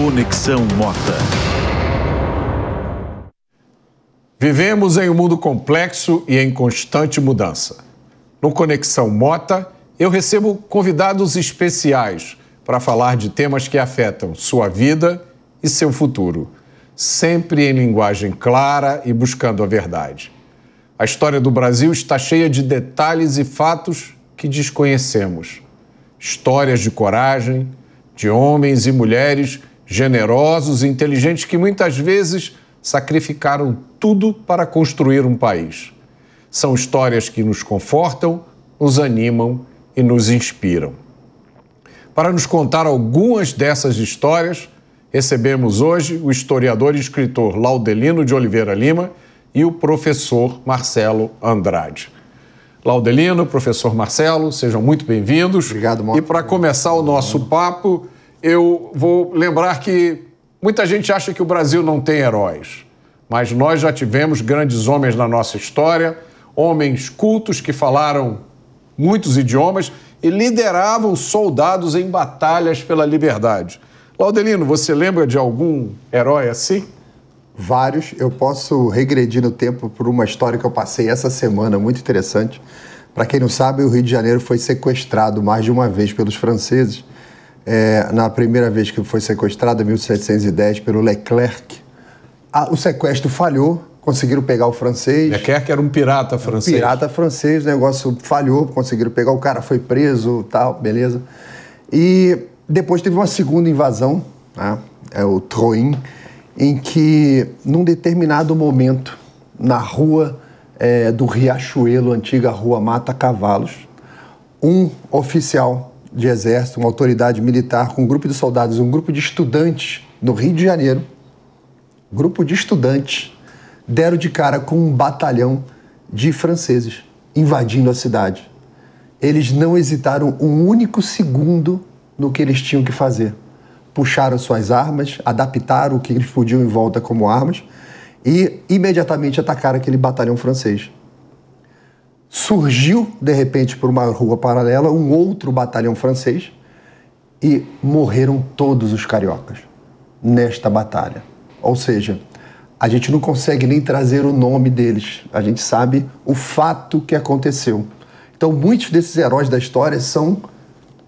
Conexão Mota. Vivemos em um mundo complexo e em constante mudança. No Conexão Mota, eu recebo convidados especiais para falar de temas que afetam sua vida e seu futuro, sempre em linguagem clara e buscando a verdade. A história do Brasil está cheia de detalhes e fatos que desconhecemos. Histórias de coragem, de homens e mulheres generosos e inteligentes que muitas vezes sacrificaram tudo para construir um país. São histórias que nos confortam, nos animam e nos inspiram. Para nos contar algumas dessas histórias, recebemos hoje o historiador e escritor Laudelino de Oliveira Lima e o professor Marcelo Andrade. Laudelino, professor Marcelo, sejam muito bem-vindos. Obrigado, Mota. E para começar o nosso papo, eu vou lembrar que muita gente acha que o Brasil não tem heróis, mas nós já tivemos grandes homens na nossa história, homens cultos que falaram muitos idiomas e lideravam soldados em batalhas pela liberdade. Laudelino, você lembra de algum herói assim? Vários. Eu posso regredir no tempo por uma história que eu passei essa semana, muito interessante. Para quem não sabe, o Rio de Janeiro foi sequestrado mais de uma vez pelos franceses. Na primeira vez que foi sequestrado, em 1710, pelo Leclerc. O sequestro falhou, conseguiram pegar o francês. Leclerc era um pirata francês. Pirata francês, o negócio falhou, conseguiram pegar o cara, foi preso, tal, beleza. E depois teve uma segunda invasão, né? O Troin, em que, num determinado momento, na rua do Riachuelo, antiga rua Mata Cavalos, um oficial de exército, uma autoridade militar, com um grupo de soldados, um grupo de estudantes no Rio de Janeiro, grupo de estudantes, deram de cara com um batalhão de franceses invadindo a cidade. Eles não hesitaram um único segundo no que eles tinham que fazer. Puxaram suas armas, adaptaram o que eles podiam em volta como armas e imediatamente atacaram aquele batalhão francês. Surgiu, de repente, por uma rua paralela, um outro batalhão francês e morreram todos os cariocas nesta batalha. Ou seja, a gente não consegue nem trazer o nome deles, a gente sabe o fato que aconteceu. Então, muitos desses heróis da história são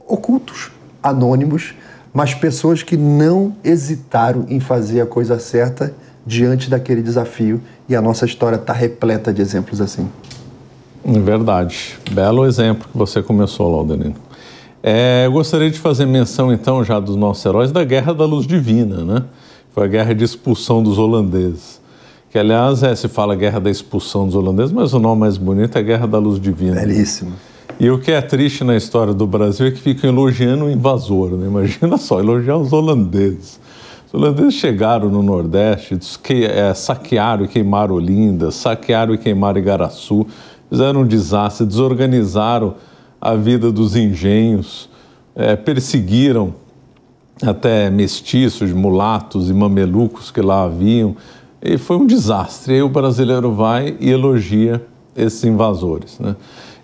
ocultos, anônimos, mas pessoas que não hesitaram em fazer a coisa certa diante daquele desafio. E a nossa história está repleta de exemplos assim. Verdade. Belo exemplo que você começou, Laudelino. Eu gostaria de fazer menção, então, já dos nossos heróis, da Guerra da Luz Divina, né? Foi a guerra de expulsão dos holandeses. Que, aliás, se fala Guerra da Expulsão dos Holandeses, mas o nome mais bonito é Guerra da Luz Divina. Belíssimo. E o que é triste na história do Brasil é que ficam elogiando o invasor, né? Imagina só, elogiar os holandeses. Os holandeses chegaram no Nordeste, saquearam e queimaram Olinda, saquearam e queimaram Igaraçu, fizeram um desastre, desorganizaram a vida dos engenhos, perseguiram até mestiços, mulatos e mamelucos que lá haviam. E foi um desastre. E aí o brasileiro vai e elogia esses invasores, né?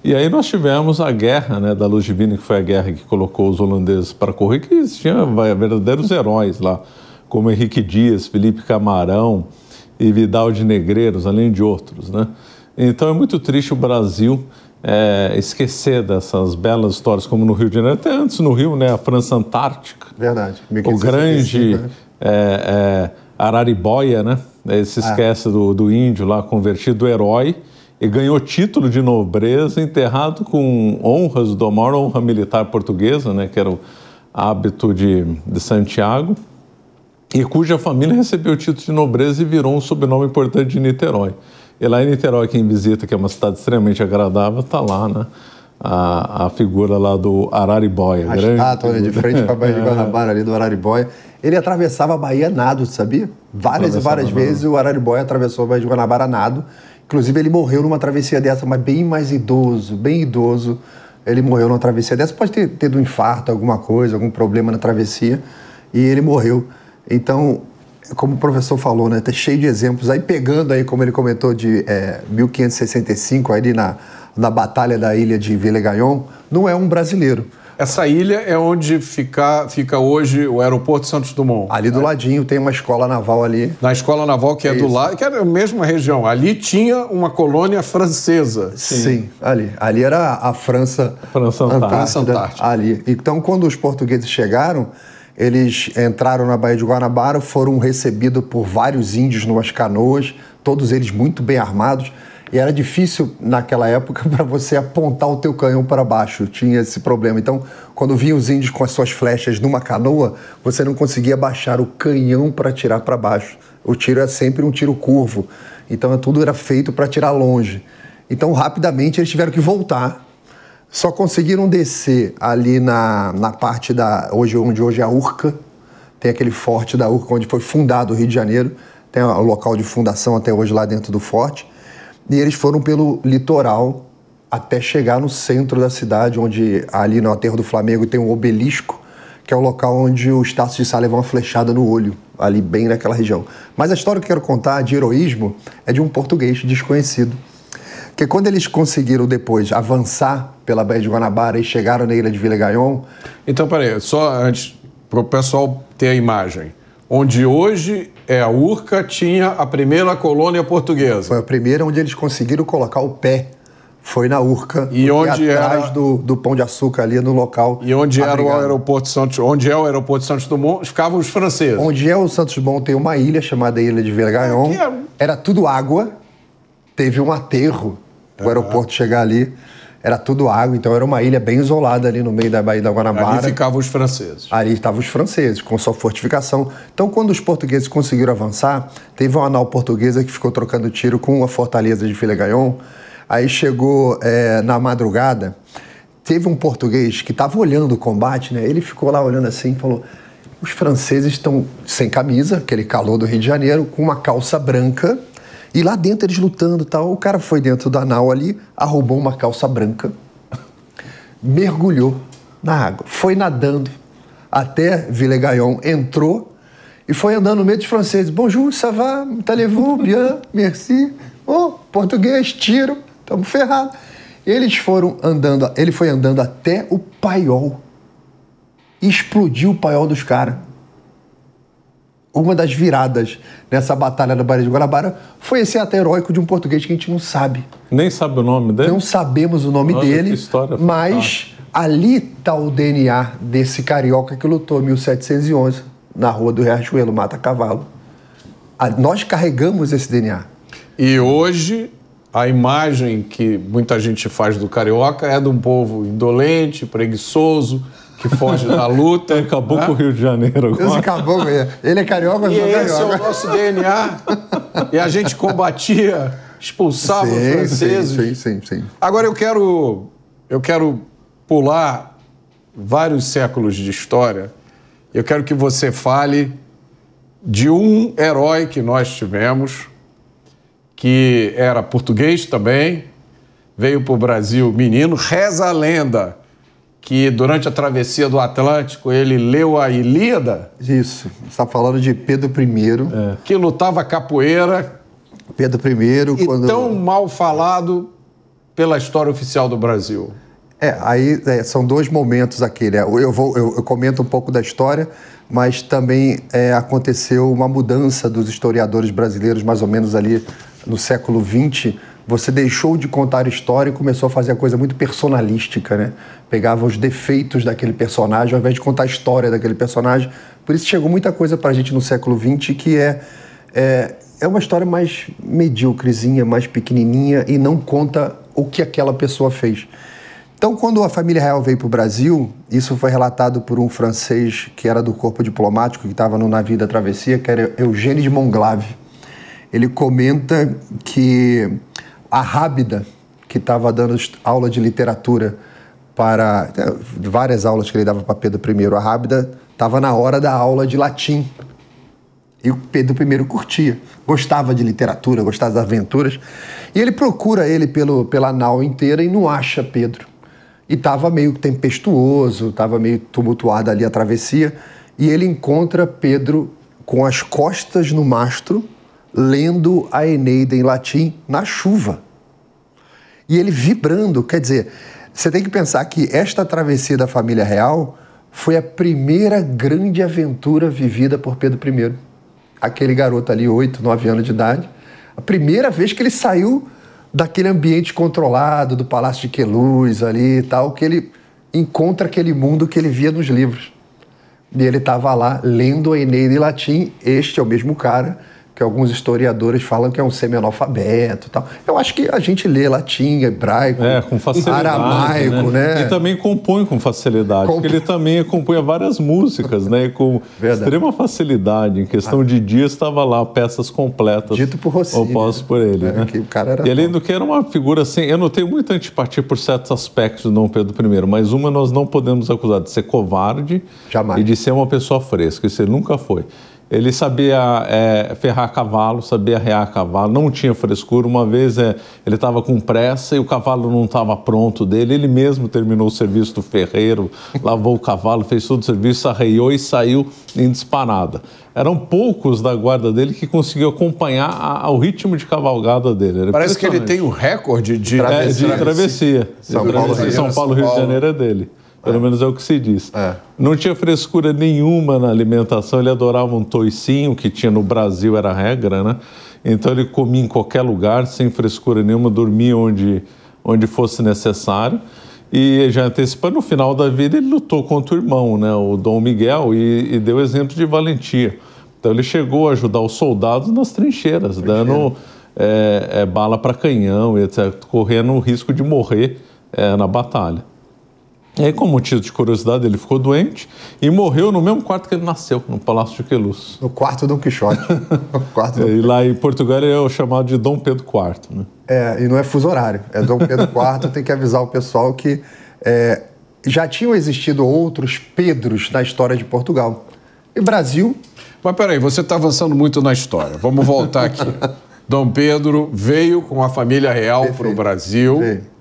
E aí nós tivemos a guerra, né, da Luz Divina, que foi a guerra que colocou os holandeses para correr, que existiam verdadeiros heróis lá, como Henrique Dias, Felipe Camarão e Vidal de Negreiros, além de outros, né? Então é muito triste o Brasil esquecer dessas belas histórias, como no Rio de Janeiro, até antes no Rio, né, a França Antártica. Verdade. O grande Araribóia, né? Se esquece do índio lá convertido herói, e ganhou título de nobreza, enterrado com honras da maior honra militar portuguesa, né, que era o hábito de Santiago, e cuja família recebeu o título de nobreza e virou um sobrenome importante de Niterói. E lá em Niterói, quem visita, que é uma cidade extremamente agradável, está lá, né, a figura lá do Araribóia. A estátua, de frente para a Baía de Guanabara, ali do Araribóia. Ele atravessava a Bahia nado, sabia? Várias e várias vezes o Araribóia atravessou a Baía de Guanabara nado. Inclusive, ele morreu numa travessia dessa, mas bem mais idoso, bem idoso. Ele morreu numa travessia dessa. Pode ter tido um infarto, alguma coisa, algum problema na travessia. E ele morreu. Então, como o professor falou, né, tá cheio de exemplos. Aí, pegando aí, como ele comentou, de 1565, ali na Batalha da Ilha de Villegayon, não é um brasileiro. Essa ilha é onde fica hoje o aeroporto Santos Dumont. Ali do ladinho tem uma escola naval ali. Na escola naval que é do lado, que é a mesma região. Ali tinha uma colônia francesa. Sim, ali. Ali era a França Antártida. Ali. Então, quando os portugueses chegaram, eles entraram na Baía de Guanabara, foram recebidos por vários índios numas canoas, todos eles muito bem armados. E era difícil, naquela época, para você apontar o teu canhão para baixo. Tinha esse problema. Então, quando vinham os índios com as suas flechas numa canoa, você não conseguia baixar o canhão para atirar para baixo. O tiro é sempre um tiro curvo. Então, tudo era feito para atirar longe. Então, rapidamente, eles tiveram que voltar. Só conseguiram descer ali na parte onde hoje é a Urca. Tem aquele forte da Urca, onde foi fundado o Rio de Janeiro. Tem o local de fundação até hoje lá dentro do forte. E eles foram pelo litoral até chegar no centro da cidade, onde ali no aterro do Flamengo tem um obelisco, que é o local onde o Estácio de Sá levou uma flechada no olho, ali bem naquela região. Mas a história que eu quero contar de heroísmo é de um português desconhecido, que quando eles conseguiram depois avançar pela Baía de Guanabara e chegaram na ilha de Vila-Gaion... Então, peraí, só antes, para o pessoal ter a imagem. Onde hoje é a Urca, tinha a primeira colônia portuguesa. Foi a primeira onde eles conseguiram colocar o pé. Foi na Urca, e onde atrás do Pão de Açúcar ali no local. E onde era o aeroporto Santos, onde é o aeroporto Santos Dumont, ficavam os franceses. Onde é o Santos Dumont tem uma ilha chamada Ilha de Vila-Gaion. Era tudo água. Teve um aterro o aeroporto chegar ali. Era tudo água, então era uma ilha bem isolada ali no meio da Baía da Guanabara. Ali ficavam os franceses. Ali estavam os franceses, com sua fortificação. Então, quando os portugueses conseguiram avançar, teve uma nau portuguesa que ficou trocando tiro com a fortaleza de Vila-Gaion. Aí chegou na madrugada, teve um português que estava olhando o combate, né? Ele ficou lá olhando assim e falou: os franceses estão sem camisa, aquele calor do Rio de Janeiro, com uma calça branca. E lá dentro eles lutando e tal. O cara foi dentro da nau ali, arrombou uma calça branca, mergulhou na água, foi nadando até Vila-Gaion, entrou e foi andando no meio dos franceses. Bonjour, ça va? Allez-vous? Bien, merci. Oh, português, tiro, estamos ferrados. Ele foi andando até o paiol e explodiu o paiol dos caras. Uma das viradas nessa batalha da Baía de Guanabara foi esse ato heróico de um português que a gente não sabe. Nem sabe o nome dele? Não sabemos o nome dele, que história mas ali está o DNA desse carioca que lutou em 1711 na Rua do Riachuelo, Mata Cavalo. Nós carregamos esse DNA. E hoje, a imagem que muita gente faz do carioca é de um povo indolente, preguiçoso, que foge da luta. Acabou com o Rio de Janeiro agora. Acabou, ele é carioca, eu sou carioca. Esse é o nosso DNA. E a gente combatia, expulsava os franceses. Sim. Agora eu quero pular vários séculos de história. Eu quero que você fale de um herói que nós tivemos, que era português também, veio para o Brasil menino, reza a lenda que durante a travessia do Atlântico ele leu a Ilíada. Isso, você está falando de Pedro I. Que lutava capoeira. Pedro I, e tão mal falado pela história oficial do Brasil. São dois momentos aqui, né? Eu comento um pouco da história, mas também aconteceu uma mudança dos historiadores brasileiros, mais ou menos ali no século XX. Você deixou de contar a história e começou a fazer a coisa muito personalística, né? Pegava os defeitos daquele personagem ao invés de contar a história daquele personagem. Por isso chegou muita coisa pra gente no século XX que é uma história mais medíocrezinha, mais pequenininha e não conta o que aquela pessoa fez. Então, quando a família real veio para o Brasil, isso foi relatado por um francês que era do corpo diplomático, que estava no navio da travessia, que era Eugênio de Monglave. Ele comenta que a Rábida, que estava dando aula de literatura para várias aulas que ele dava para Pedro I, a Rábida estava na hora da aula de latim. E o Pedro I curtia, gostava de literatura, gostava das aventuras. E ele procura ele pela nau inteira e não acha Pedro. E estava meio tempestuoso, estava meio tumultuada ali a travessia. E ele encontra Pedro com as costas no mastro, lendo a Eneida em latim na chuva. E ele vibrando, quer dizer, Você tem que pensar que esta travessia da família real foi a primeira grande aventura vivida por Pedro I. Aquele garoto ali, 8, 9 anos de idade, a primeira vez que ele saiu daquele ambiente controlado, do Palácio de Queluz ali e tal, que ele encontra aquele mundo que ele via nos livros. E ele estava lá lendo a Eneida em latim. Este é o mesmo cara que alguns historiadores falam que é um semi-analfabeto e tal. Eu acho que a gente lê latim, hebraico, com facilidade, aramaico, né? E também compõe com facilidade, porque ele também compunha várias músicas, né? Com extrema facilidade. Em questão de dias, estava lá, peças completas. Dito por Rossini. Compostas por ele, né? Que o cara era e além do que era uma figura assim, eu não tenho muita antipatia por certos aspectos do Dom Pedro I, mas uma nós não podemos acusar de ser covarde. Jamais. E de ser uma pessoa fresca, isso ele nunca foi. Ele sabia ferrar cavalo, sabia arrear cavalo, não tinha frescura. Uma vez ele estava com pressa e o cavalo não estava pronto dele. Ele mesmo terminou o serviço do ferreiro, lavou o cavalo, fez todo o serviço, arreiou e saiu em disparada. Eram poucos da guarda dele que conseguiam acompanhar o ritmo de cavalgada dele. Era Parece que ele tem o recorde de travessia. São Paulo, Rio de Janeiro é dele. Pelo menos é o que se diz. Não tinha frescura nenhuma na alimentação, ele adorava um toicinho, que tinha no Brasil, era a regra, né? Então ele comia em qualquer lugar, sem frescura nenhuma, dormia onde fosse necessário. E já antecipando, no final da vida, ele lutou contra o irmão, né? O Dom Miguel, e deu exemplo de valentia. Então ele chegou a ajudar os soldados nas trincheiras, dando bala para canhão, etc., correndo o risco de morrer na batalha. E aí, como motivo de curiosidade, ele ficou doente e morreu no mesmo quarto que ele nasceu, no Palácio de Queluz. No quarto do Dom Quixote. E lá em Portugal ele é o chamado de Dom Pedro IV, né? E não é fuso horário, é Dom Pedro IV. Tem que avisar o pessoal que já tinham existido outros Pedros na história de Portugal. E Brasil... Mas peraí, você está avançando muito na história. Vamos voltar aqui. Dom Pedro veio com a família real para o Brasil. Veio.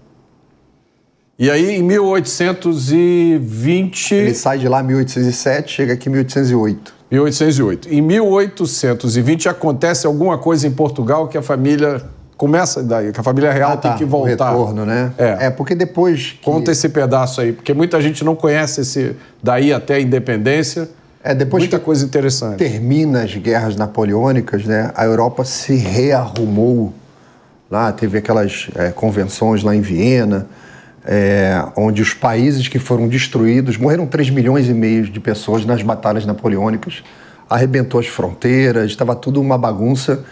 E aí, em 1820... Ele sai de lá em 1807, chega aqui em 1808. 1808. Em 1820 acontece alguma coisa em Portugal que a família... Começa daí, que a família real tem que voltar. O retorno, né? Porque depois... Conta esse pedaço aí, porque muita gente não conhece esse daí até a independência. Depois muita coisa interessante. Termina as guerras napoleônicas, né? A Europa se rearrumou. Lá teve aquelas convenções lá em Viena... onde os países que foram destruídos, morreram 3,5 milhões de pessoas nas batalhas napoleônicas, arrebentou as fronteiras, estava tudo uma bagunça,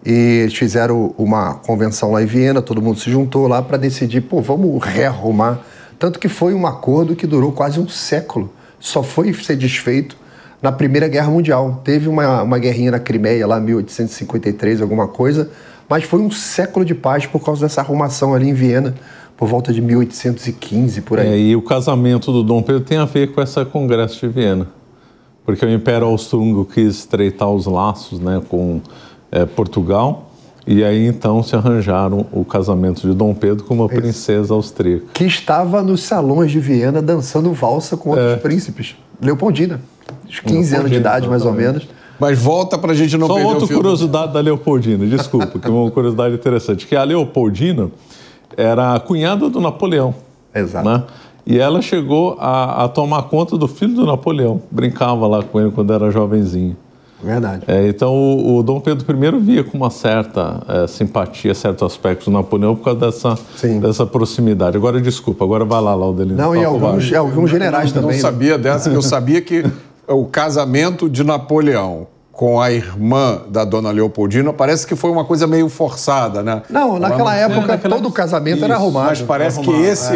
e eles fizeram uma convenção lá em Viena, todo mundo se juntou lá para decidir, vamos rearrumar, tanto que foi um acordo que durou quase um século, só foi ser desfeito na Primeira Guerra Mundial. Teve uma guerrinha na Crimeia lá em 1853, alguma coisa, mas foi um século de paz por causa dessa arrumação ali em Viena, por volta de 1815, por aí. E o casamento do Dom Pedro tem a ver com esse congresso de Viena, porque o Império Austro-Húngaro quis estreitar os laços, né, com Portugal, e aí então se arranjaram o casamento de Dom Pedro com uma princesa austríaca. Que estava nos salões de Viena dançando valsa com outros príncipes. Leopoldina, uns 15 anos de idade, mais ou menos. Mas volta pra gente não perder o fio. Só outra curiosidade da Leopoldina, desculpa, que é uma curiosidade interessante, que a Leopoldina era a cunhada do Napoleão. Exato. Né? E ela chegou a tomar conta do filho do Napoleão. Brincava lá com ele quando era jovenzinho. Verdade. Então o Dom Pedro I via com uma certa simpatia certos aspectos do Napoleão por causa dessa proximidade. Agora, desculpa, agora vai lá, Laudelino. Não, e alguns generais também. Eu não sabia dessa, eu sabia que o casamento de Napoleão com a irmã da dona Leopoldina, parece que foi uma coisa meio forçada, né? Não, naquela época todo o casamento era arrumado. Mas parece que esse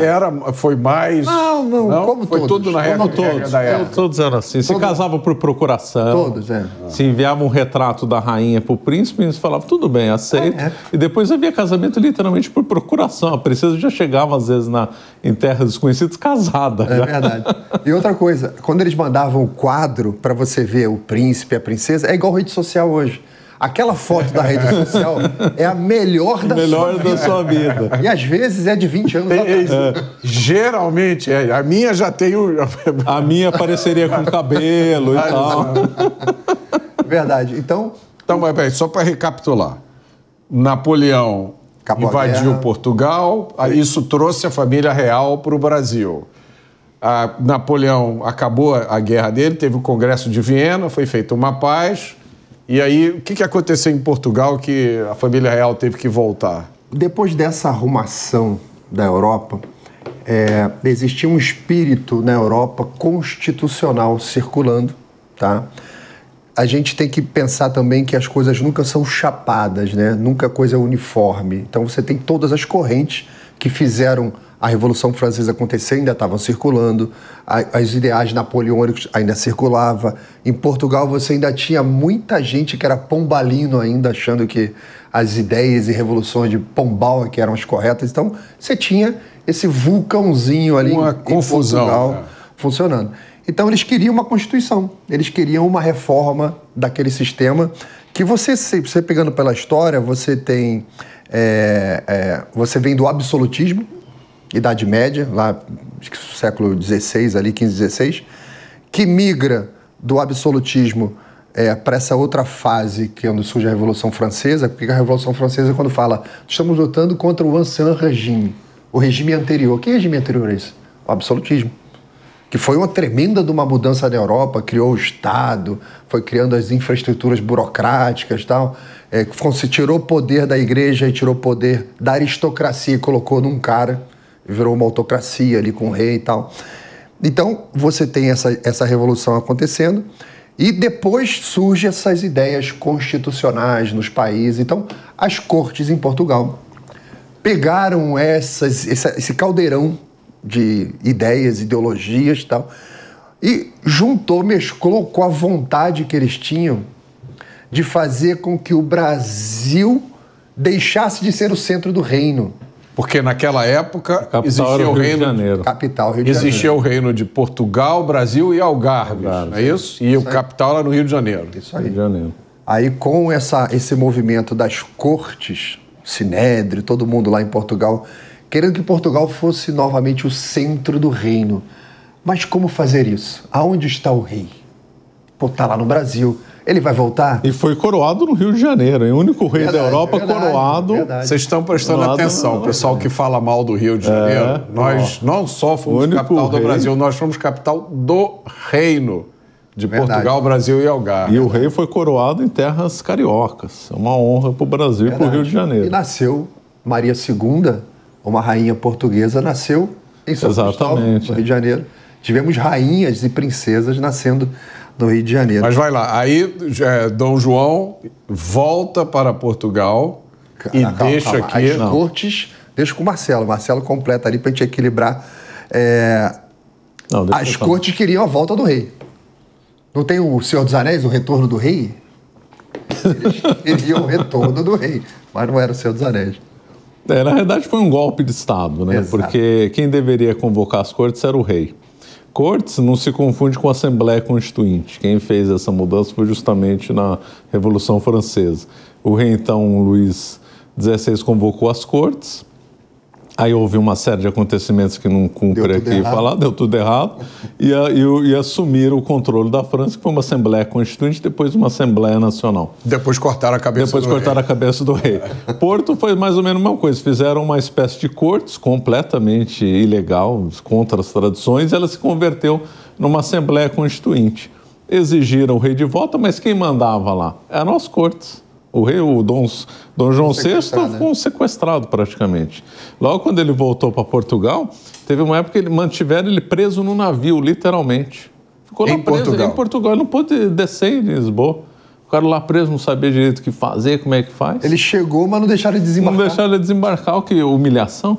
foi mais... Não, como foi todos. tudo na regra da época. Todos eram assim. Se casavam por procuração. Todos, Se enviava um retrato da rainha para o príncipe, eles falavam, tudo bem, aceito. E depois havia casamento literalmente por procuração. A princesa já chegava, às vezes, em terras desconhecidas, casada. É verdade. E outra coisa, quando eles mandavam o quadro para você ver o príncipe e a princesa, é igual rede social hoje. Aquela foto da rede social é a melhor da sua vida. E às vezes é de 20 anos atrás. Geralmente é. A minha já tem o... A minha apareceria com cabelo e tal. Verdade. Então, mas peraí, só para recapitular. Napoleão invadiu Portugal, isso trouxe a família real para o Brasil. Napoleão acabou a guerra dele, teve o Congresso de Viena, foi feita uma paz. E aí, o que aconteceu em Portugal que a família real teve que voltar? Depois dessa arrumação da Europa, existia um espírito na Europa constitucional circulando, tá? A gente tem que pensar também que as coisas nunca são chapadas, né? Nunca a coisa é uniforme. Então você tem todas as correntes que fizeram a Revolução Francesa acontecer, ainda estavam circulando, as ideais napoleônicas ainda circulavam. Em Portugal você ainda tinha muita gente que era pombalino ainda, achando que as ideias e revoluções de Pombal que eram as corretas. Então você tinha esse vulcãozinho ali uma confusão, Portugal funcionando. Então eles queriam uma Constituição, eles queriam uma reforma daquele sistema que você pegando pela história, você tem... você vem do absolutismo, Idade Média, lá século XVI, ali, 15, 16, que migra do absolutismo para essa outra fase, que é onde surge a Revolução Francesa, porque a Revolução Francesa, quando fala, estamos lutando contra o ancien regime, o regime anterior. Que regime anterior é esse? O absolutismo. Que foi uma tremenda de uma mudança na Europa, criou o Estado, foi criando as infraestruturas burocráticas e tal, se tirou o poder da igreja e tirou o poder da aristocracia e colocou num cara, virou uma autocracia ali com o rei e tal. Então, você tem essa revolução acontecendo e depois surgem essas ideias constitucionais nos países. Então, as cortes em Portugal pegaram esse caldeirão de ideias, ideologias e tal, e mesclou com a vontade que eles tinham de fazer com que o Brasil deixasse de ser o centro do reino. Porque naquela época existia o Rio de Janeiro. Capital, Rio de Janeiro. Existia o reino de Portugal, Brasil e Algarve, não é isso? E o capital era no Rio de Janeiro. Isso aí. Rio de Janeiro. Aí com esse movimento das cortes, Sinédrio, todo mundo lá em Portugal, querendo que Portugal fosse novamente o centro do reino. Mas como fazer isso? Aonde está o rei? Pô, tá lá no Brasil. Ele vai voltar? E foi coroado no Rio de Janeiro, hein? O único rei da Europa coroado. Vocês estão prestando atenção, o pessoal que fala mal do Rio de Janeiro. Nós não só fomos capital do Brasil, nós fomos capital do reino de Portugal, Brasil e Algarve. E o rei foi coroado em terras cariocas. É uma honra para o Brasil e para o Rio de Janeiro. E nasceu Maria II, uma rainha portuguesa, nasceu em São Cristóvão, no Rio de Janeiro. Tivemos rainhas e princesas nascendo no Rio de Janeiro. Mas vai lá, aí Dom João volta para Portugal e deixa aqui... As cortes, deixa com o Marcelo. Marcelo completa ali para a gente equilibrar. As cortes queriam a volta do rei. Não tem o Senhor dos Anéis, o Retorno do Rei? Eles queriam o retorno do rei, mas não era o Senhor dos Anéis. Na verdade foi um golpe de Estado, né? Exato. Porque quem deveria convocar as cortes era o rei. Cortes não se confunde com a Assembleia Constituinte. Quem fez essa mudança foi justamente na Revolução Francesa. O rei, então, Luís XVI, convocou as cortes. Aí houve uma série de acontecimentos que não cumpre aqui falar, deu tudo errado. E assumiram o controle da França, que foi uma Assembleia Constituinte, depois uma Assembleia Nacional. Depois cortaram a cabeça do rei. Porto foi mais ou menos a mesma coisa. Fizeram uma espécie de cortes completamente ilegal, contra as tradições, e ela se converteu numa Assembleia Constituinte. Exigiram o rei de volta, mas quem mandava lá? Eram as cortes. O rei, o Dom João VI, ficou sequestrado praticamente. Logo quando ele voltou para Portugal, teve uma época que mantiveram ele preso no navio, literalmente. Ficou lá preso em Portugal, ele não pôde descer em Lisboa. O cara lá preso, não sabia direito o que fazer, como é que faz. Ele chegou, mas não deixaram ele desembarcar. Não deixaram ele desembarcar, o que? Humilhação.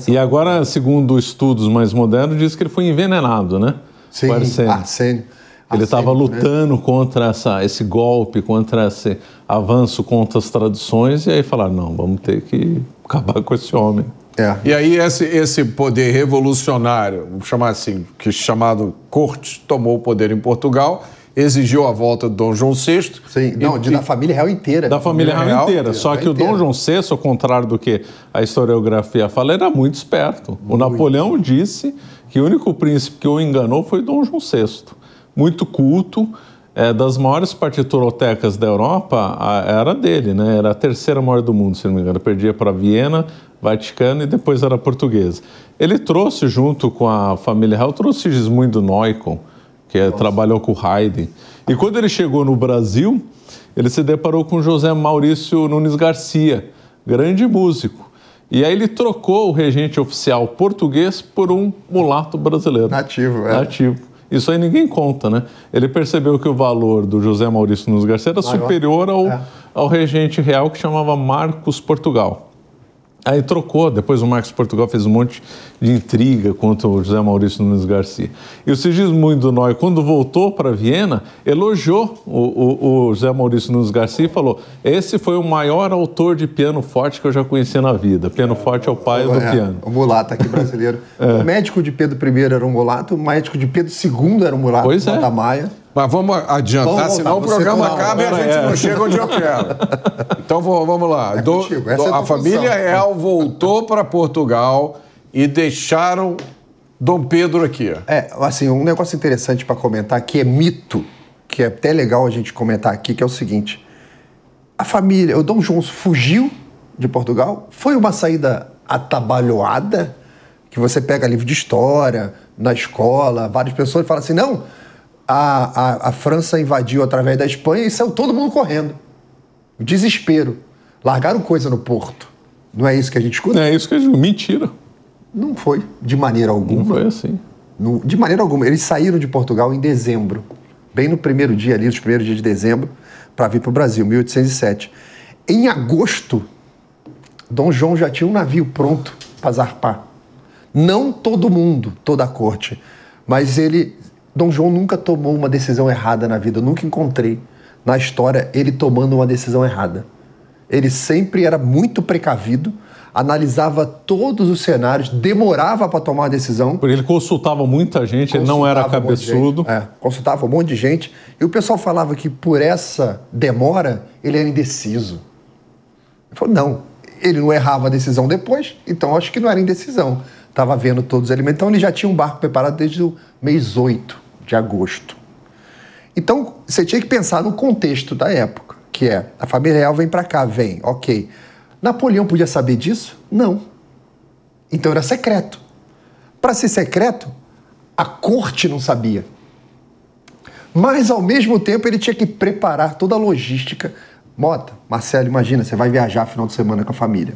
E agora, segundo estudos mais modernos, diz que ele foi envenenado, né? Sim, arsênio. Ele estava lutando contra esse golpe, contra esse avanço contra as tradições, e aí falaram, não, vamos ter que acabar com esse homem. E aí esse poder revolucionário, vamos chamar assim, que chamado corte, tomou o poder em Portugal, exigiu a volta de Dom João VI. Sim, da família real inteira. Da família real inteira. Só que o Dom João VI, ao contrário do que a historiografia fala, era muito esperto. O Napoleão disse que o único príncipe que o enganou foi Dom João VI. Muito culto, das maiores partiturotecas da Europa, era dele, né? Era a terceira maior do mundo, se não me engano. Perdia para Viena, Vaticano e depois era portuguesa. Ele trouxe, junto com a família real, trouxe Sigismundo Neumann, que trabalhou com Haydn. E quando ele chegou no Brasil, ele se deparou com José Maurício Nunes Garcia, grande músico. E aí ele trocou o regente oficial português por um mulato brasileiro. Nativo, Nativo. Isso aí ninguém conta, né? Ele percebeu que o valor do José Maurício Nunes Garcia era superior ao regente real, que chamava Marcos Portugal. Aí trocou, depois o Marcos Portugal fez um monte de intriga contra o José Maurício Nunes Garcia. E o Sigismundo Neumann, quando voltou para Viena, elogiou o José Maurício Nunes Garcia e falou: esse foi o maior autor de piano forte que eu já conheci na vida. Piano forte é o pai do piano. O mulato aqui brasileiro. O médico de Pedro I era um mulato, o médico de Pedro II era um mulato, da Maia. Mas vamos adiantar, senão o programa acaba e a gente não chega onde eu quero. Então vamos lá. A família real voltou para Portugal e deixaram Dom Pedro aqui. Assim, um negócio interessante para comentar, que é mito, que é até legal a gente comentar aqui, que é o seguinte: a família, o Dom João fugiu de Portugal, foi uma saída atabalhoada, que você pega livro de história, na escola, várias pessoas falam assim, não, a França invadiu através da Espanha e saiu todo mundo correndo. Desespero. Largaram coisa no porto. Não é isso que a gente escuta? É isso que a gente... Mentira. Não foi, de maneira alguma. Não foi assim. De maneira alguma. Eles saíram de Portugal em dezembro. Bem no primeiro dia ali, os primeiros dias de dezembro, para vir para o Brasil, 1807. Em agosto, Dom João já tinha um navio pronto para zarpar. Não todo mundo, toda a corte, mas Dom João nunca tomou uma decisão errada na vida. Eu nunca encontrei na história ele tomando uma decisão errada. Ele sempre era muito precavido, analisava todos os cenários, demorava para tomar uma decisão. Porque ele consultava muita gente, ele não era cabeçudo. Consultava um monte de gente. E o pessoal falava que por essa demora, ele era indeciso. Ele falou, não, ele não errava a decisão depois, então acho que não era indecisão. Estava vendo todos os elementos. Então ele já tinha um barco preparado desde o mês 8 de agosto. Então você tinha que pensar no contexto da época, que é, a família real vem para cá, ok. Napoleão podia saber disso? Não. Então era secreto. Para ser secreto, a corte não sabia. Mas, ao mesmo tempo, ele tinha que preparar toda a logística. Mota, Marcelo, imagina, você vai viajar final de semana com a família.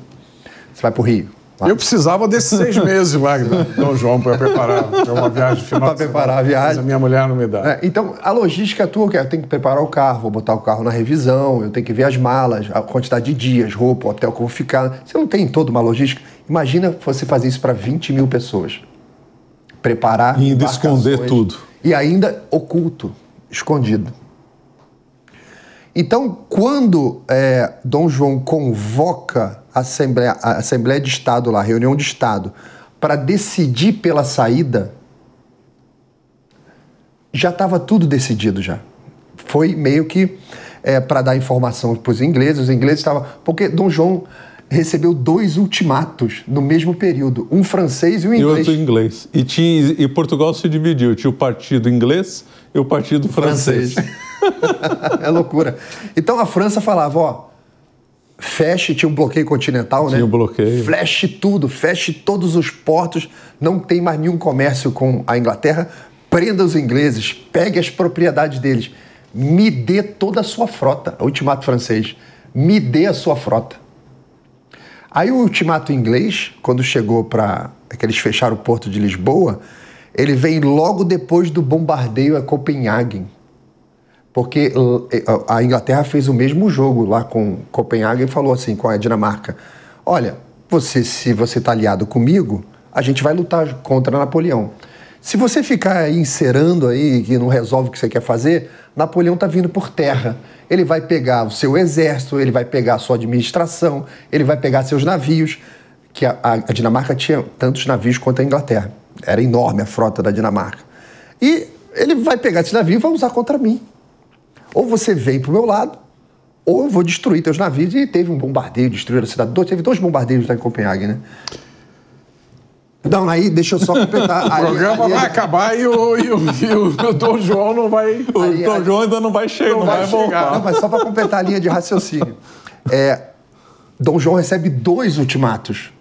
Você vai para o Rio. Eu precisava desses 6 meses, Wagner, Dom João, para preparar uma viagem final. Para preparar a viagem. Mas a minha mulher não me dá. Então, a logística tua, eu tenho que preparar o carro, vou botar o carro na revisão, eu tenho que ver as malas, a quantidade de dias, roupa, hotel que eu vou ficar. Você não tem toda uma logística? Imagina você fazer isso para 20 mil pessoas. Preparar. E ainda esconder tudo. E ainda oculto, escondido. Então, quando Dom João convoca a Assembleia de Estado lá, a reunião de Estado, para decidir pela saída, já estava tudo decidido já. Foi meio que para dar informação para os ingleses estavam... Porque Dom João recebeu 2 ultimatos no mesmo período, um francês e um inglês. E outro inglês. E Portugal se dividiu, tinha o partido inglês e o partido francês. É loucura. Então a França falava, feche, tinha um bloqueio continental, né? Tinha um bloqueio. Feche tudo, feche todos os portos, não tem mais nenhum comércio com a Inglaterra, prenda os ingleses, pegue as propriedades deles, me dê toda a sua frota, o ultimato francês, me dê a sua frota. Aí o ultimato inglês, quando chegou que eles fecharam o porto de Lisboa, ele vem logo depois do bombardeio a Copenhague. Porque a Inglaterra fez o mesmo jogo lá com Copenhague e falou assim com a Dinamarca, olha, se você está aliado comigo, a gente vai lutar contra Napoleão. Se você ficar aí encerando aí, que não resolve o que você quer fazer, Napoleão está vindo por terra. Ele vai pegar o seu exército, ele vai pegar a sua administração, ele vai pegar seus navios, que a Dinamarca tinha tantos navios quanto a Inglaterra. Era enorme a frota da Dinamarca. E ele vai pegar esse navio e vai usar contra mim. Ou você vem pro meu lado, ou eu vou destruir teus navios. E teve um bombardeio, destruíram a cidade. Teve 2 bombardeios lá em Copenhague, né? Não, aí deixa eu só completar. O programa vai acabar e o Dom João não vai... O Dom João ainda não vai chegar, não vai voltar. Não, mas só para completar a linha de raciocínio. Dom João recebe 2 ultimatos.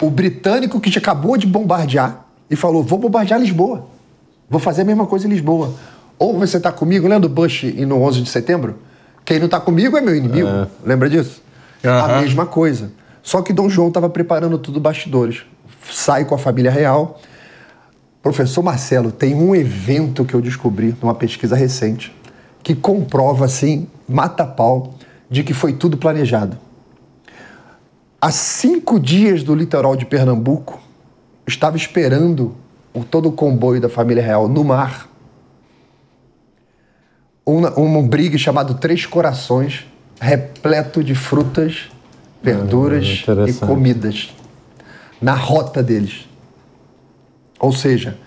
O britânico que acabou de bombardear e falou, vou bombardear Lisboa. Vou fazer a mesma coisa em Lisboa. Ou você está comigo, lembra do Bush no 11 de setembro? Quem não está comigo é meu inimigo. Lembra disso? A mesma coisa. Só que Dom João estava preparando tudo bastidores. Sai com a família real. Professor Marcelo, tem um evento que eu descobri numa pesquisa recente que comprova, assim, mata-pau, de que foi tudo planejado. Há 5 dias do litoral de Pernambuco, estava esperando todo o comboio da família real no mar um brigue chamado Três Corações, repleto de frutas, verduras e comidas na rota deles. Ou seja,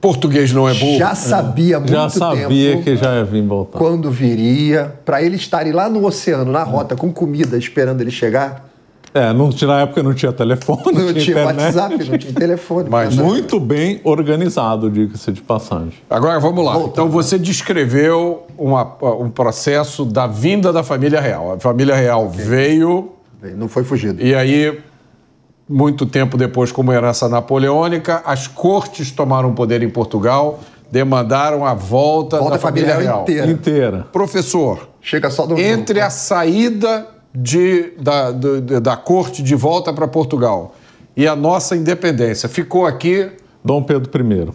português não é burro. Já sabia muito tempo. Já sabia que já ia vir voltar. Quando viria, para eles estarem lá no oceano, na rota, com comida, esperando ele chegar. Na época não tinha telefone, não tinha internet. WhatsApp, não tinha telefone. Mas muito bem organizado, diga-se de passagem. Agora, vamos lá. Então, você descreveu um processo da vinda da família real. A família real veio... Não foi fugido. E aí, muito tempo depois, como herança napoleônica, as cortes tomaram o poder em Portugal, demandaram a volta da família real. Inteira. Professor, chega só do entre a saída da corte de volta para Portugal e a nossa independência, ficou aqui... Dom Pedro I.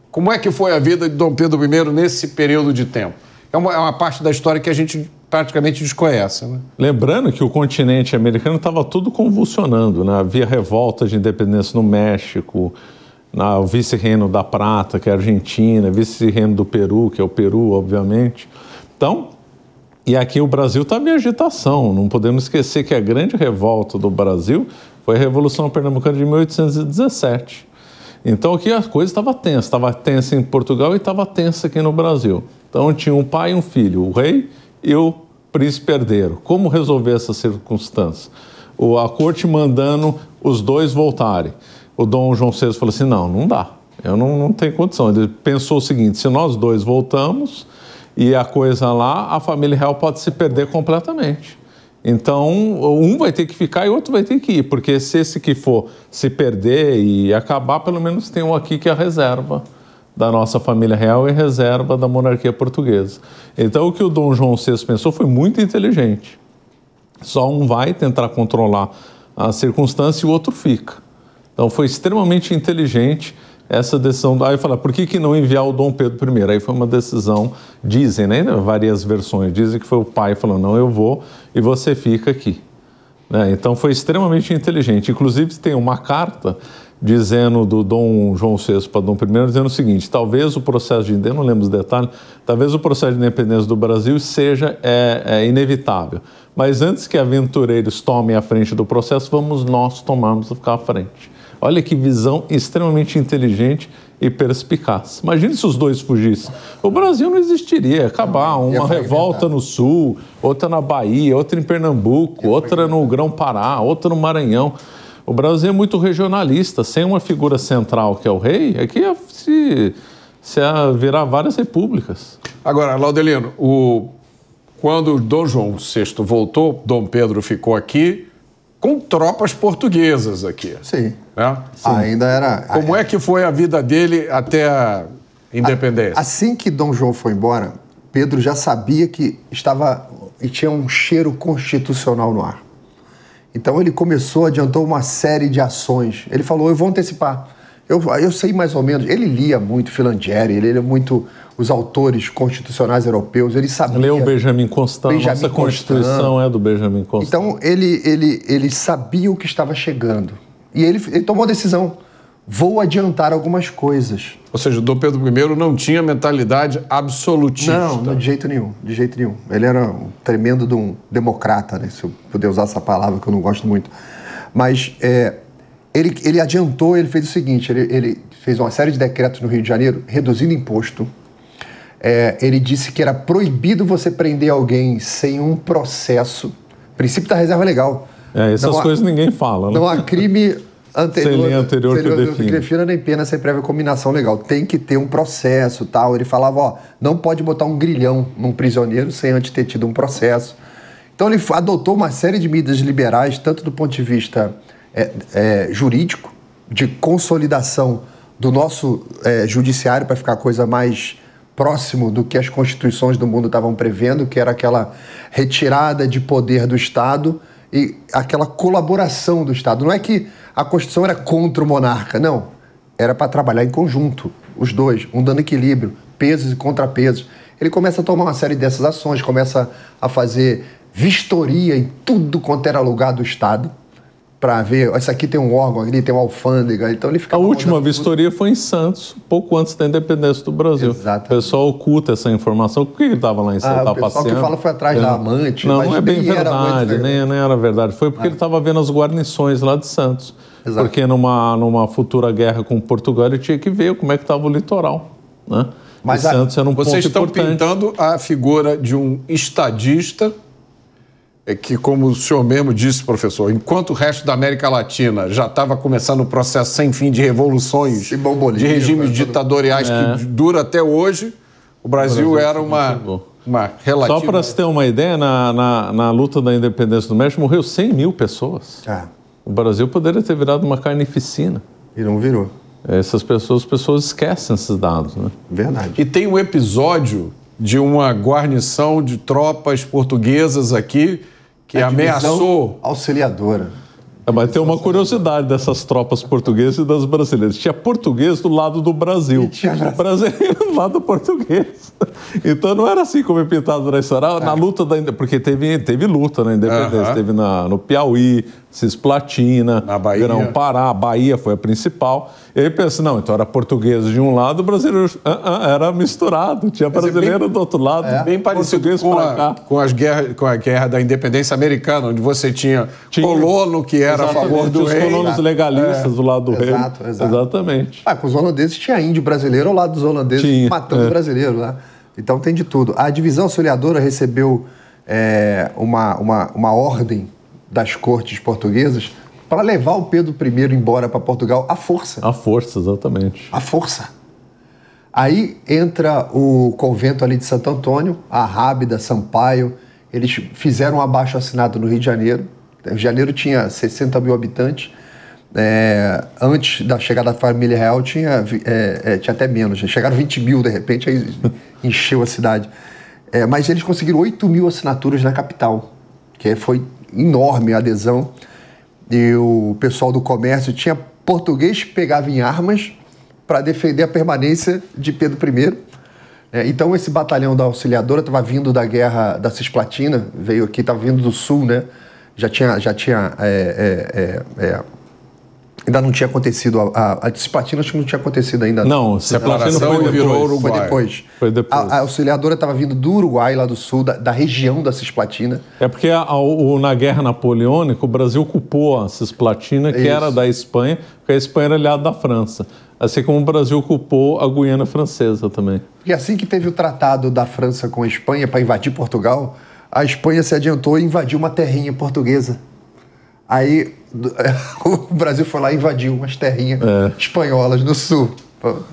Como é que foi a vida de Dom Pedro I nesse período de tempo? É uma parte da história que a gente praticamente desconhece, né? Lembrando que o continente americano estava tudo convulsionando, né? Havia revolta de independência no México, o vice-reino da Prata, que é a Argentina, vice-reino do Peru, que é o Peru, obviamente. Então, e aqui o Brasil estava em agitação. Não podemos esquecer que a grande revolta do Brasil foi a Revolução Pernambucana de 1817. Então aqui a coisa estava tensa em Portugal e estava tensa aqui no Brasil. Então tinha um pai e um filho, o rei e o príncipe herdeiro. Como resolver essa circunstância? A corte mandando os dois voltarem. O Dom João VI falou assim, não dá, eu não tenho condição. Ele pensou o seguinte, se nós dois voltamos e a coisa lá, a família real pode se perder completamente. Então, um vai ter que ficar e outro vai ter que ir, porque se esse que for se perder e acabar, pelo menos tem um aqui que é a reserva da nossa família real e reserva da monarquia portuguesa. Então, o que o Dom João VI pensou foi muito inteligente. Só um vai tentar controlar a circunstância e o outro fica. Então, foi extremamente inteligente essa decisão. Aí fala, por que não enviar o Dom Pedro I? Aí foi uma decisão, dizem, né? Várias versões, dizem que foi o pai falando, não, eu vou e você fica aqui. Né? Então foi extremamente inteligente. Inclusive tem uma carta dizendo do Dom João VI para Dom I, dizendo o seguinte, talvez o processo de independência, não lembro os detalhes, talvez o processo de independência do Brasil seja inevitável. Mas antes que aventureiros tomem a frente do processo, vamos nós ficar à frente. Olha que visão extremamente inteligente e perspicaz. Imagine se os dois fugissem. O Brasil não existiria, ia acabar. Uma revolta no Sul, outra na Bahia, outra em Pernambuco, outra no Grão-Pará, outra no Maranhão. O Brasil é muito regionalista, sem uma figura central que é o rei, aqui ia virar várias repúblicas. Agora, Laudelino, quando Dom João VI voltou, Dom Pedro ficou aqui com tropas portuguesas aqui. Sim. Né? Sim. Ainda era... Como é que foi a vida dele até a independência? Assim que Dom João foi embora, Pedro já sabia que tinha um cheiro constitucional no ar. Então ele adiantou uma série de ações. Ele falou, eu vou antecipar. Eu sei mais ou menos. Ele lia muito Filangieri, ele lia muito os autores constitucionais europeus, ele sabia... Leu o Benjamin Constant, nossa Constituição é do Benjamin Constant. Então ele sabia o que estava chegando. E ele tomou a decisão, vou adiantar algumas coisas. Ou seja, o Dom Pedro I não tinha mentalidade absolutista. Não, de jeito nenhum, de jeito nenhum. Ele era um tremendo de um democrata, né? Se eu puder usar essa palavra, que eu não gosto muito. Mas ele adiantou, ele fez o seguinte, ele fez uma série de decretos no Rio de Janeiro, reduzindo imposto. Ele disse que era proibido você prender alguém sem um processo. Princípio da reserva legal. Essas coisas ninguém fala, né? Não há crime anterior, sem lei anterior que defina nem pena sem prévia combinação legal. Tem que ter um processo, tal. Ele falava, ó, não pode botar um grilhão num prisioneiro sem antes ter tido um processo. Então ele adotou uma série de medidas liberais, tanto do ponto de vista jurídico, de consolidação do nosso judiciário para ficar a coisa mais próximo do que as constituições do mundo estavam prevendo, que era aquela retirada de poder do Estado e aquela colaboração do Estado. Não é que a Constituição era contra o monarca, não. Era para trabalhar em conjunto, os dois, dando equilíbrio, pesos e contrapesos. Ele começa a tomar uma série dessas ações, começa a fazer vistoria em tudo quanto era lugar do Estado, para ver, isso aqui tem um órgão, ali tem uma alfândega, então ele fica... A última vistoria foi em Santos, pouco antes da independência do Brasil. Exatamente. O pessoal oculta essa informação. Por que ele estava lá em Santos? O pessoal que fala foi atrás da amante. Não é bem verdade, nem era verdade. Foi porque ele estava vendo as guarnições lá de Santos. Exato. Porque numa futura guerra com Portugal ele tinha que ver como é que estava o litoral, né? Mas Santos era um ponto Vocês estão importante. pintando a figura de um estadista que, como o senhor mesmo disse, professor, enquanto o resto da América Latina já estava começando o processo sem fim de revoluções, de regimes ditatoriais que dura até hoje, o Brasil era uma relativa... Só para você ter uma ideia, na luta da independência do México morreu 100 mil pessoas. O Brasil poderia ter virado uma carnificina. E não virou. As pessoas esquecem esses dados, né? Verdade. E tem um episódio de uma guarnição de tropas portuguesas aqui que ameaçou... Auxiliadora. Mas tem uma curiosidade dessas tropas portuguesas e das brasileiras. Tinha português do lado do Brasil. Brasileiro do lado português. Então não era assim como é pintado na história. Na luta da independência, porque teve luta na independência. Teve no Piauí, Cisplatina, na Bahia. Grão-Pará, Bahia foi a principal. E aí pensa, não, então era português de um lado, brasileiro era misturado. Tinha brasileiro do outro lado, bem parecido com a guerra da independência americana, onde você tinha colono que era a favor do rei. Os colonos legalistas do lado do rei. Exato. Exatamente. Com os holandeses tinha índio brasileiro ao lado dos holandeses matando brasileiro lá. Então tem de tudo. A divisão auxiliadora recebeu uma ordem das cortes portuguesas para levar o Pedro I embora para Portugal à força. À força, exatamente. À força. Aí entra o convento ali de Santo Antônio, a Rábida, Sampaio, eles fizeram um abaixo-assinado no Rio de Janeiro. O Rio de Janeiro tinha 60 mil habitantes. Antes da chegada da família real tinha até menos. Chegaram 20 mil, de repente, aí encheu a cidade. Mas eles conseguiram 8 mil assinaturas na capital, que foi enorme a adesão. E o pessoal do comércio tinha português que pegava em armas para defender a permanência de Pedro I. Então esse batalhão da Auxiliadora estava vindo da guerra da Cisplatina, veio aqui, estava vindo do sul, né? Já tinha ainda não tinha acontecido, a Cisplatina acho que não tinha acontecido ainda. Não, a Cisplatina virou Uruguai. Foi depois. A Auxiliadora estava vindo do Uruguai, lá do sul, da região da Cisplatina. É porque na Guerra Napoleônica o Brasil ocupou a Cisplatina, que era da Espanha, porque a Espanha era aliada da França. Assim como o Brasil ocupou a Guiana Francesa também. E assim que teve o tratado da França com a Espanha para invadir Portugal, a Espanha se adiantou e invadiu uma terrinha portuguesa. Aí o Brasil foi lá e invadiu umas terrinhas espanholas no sul,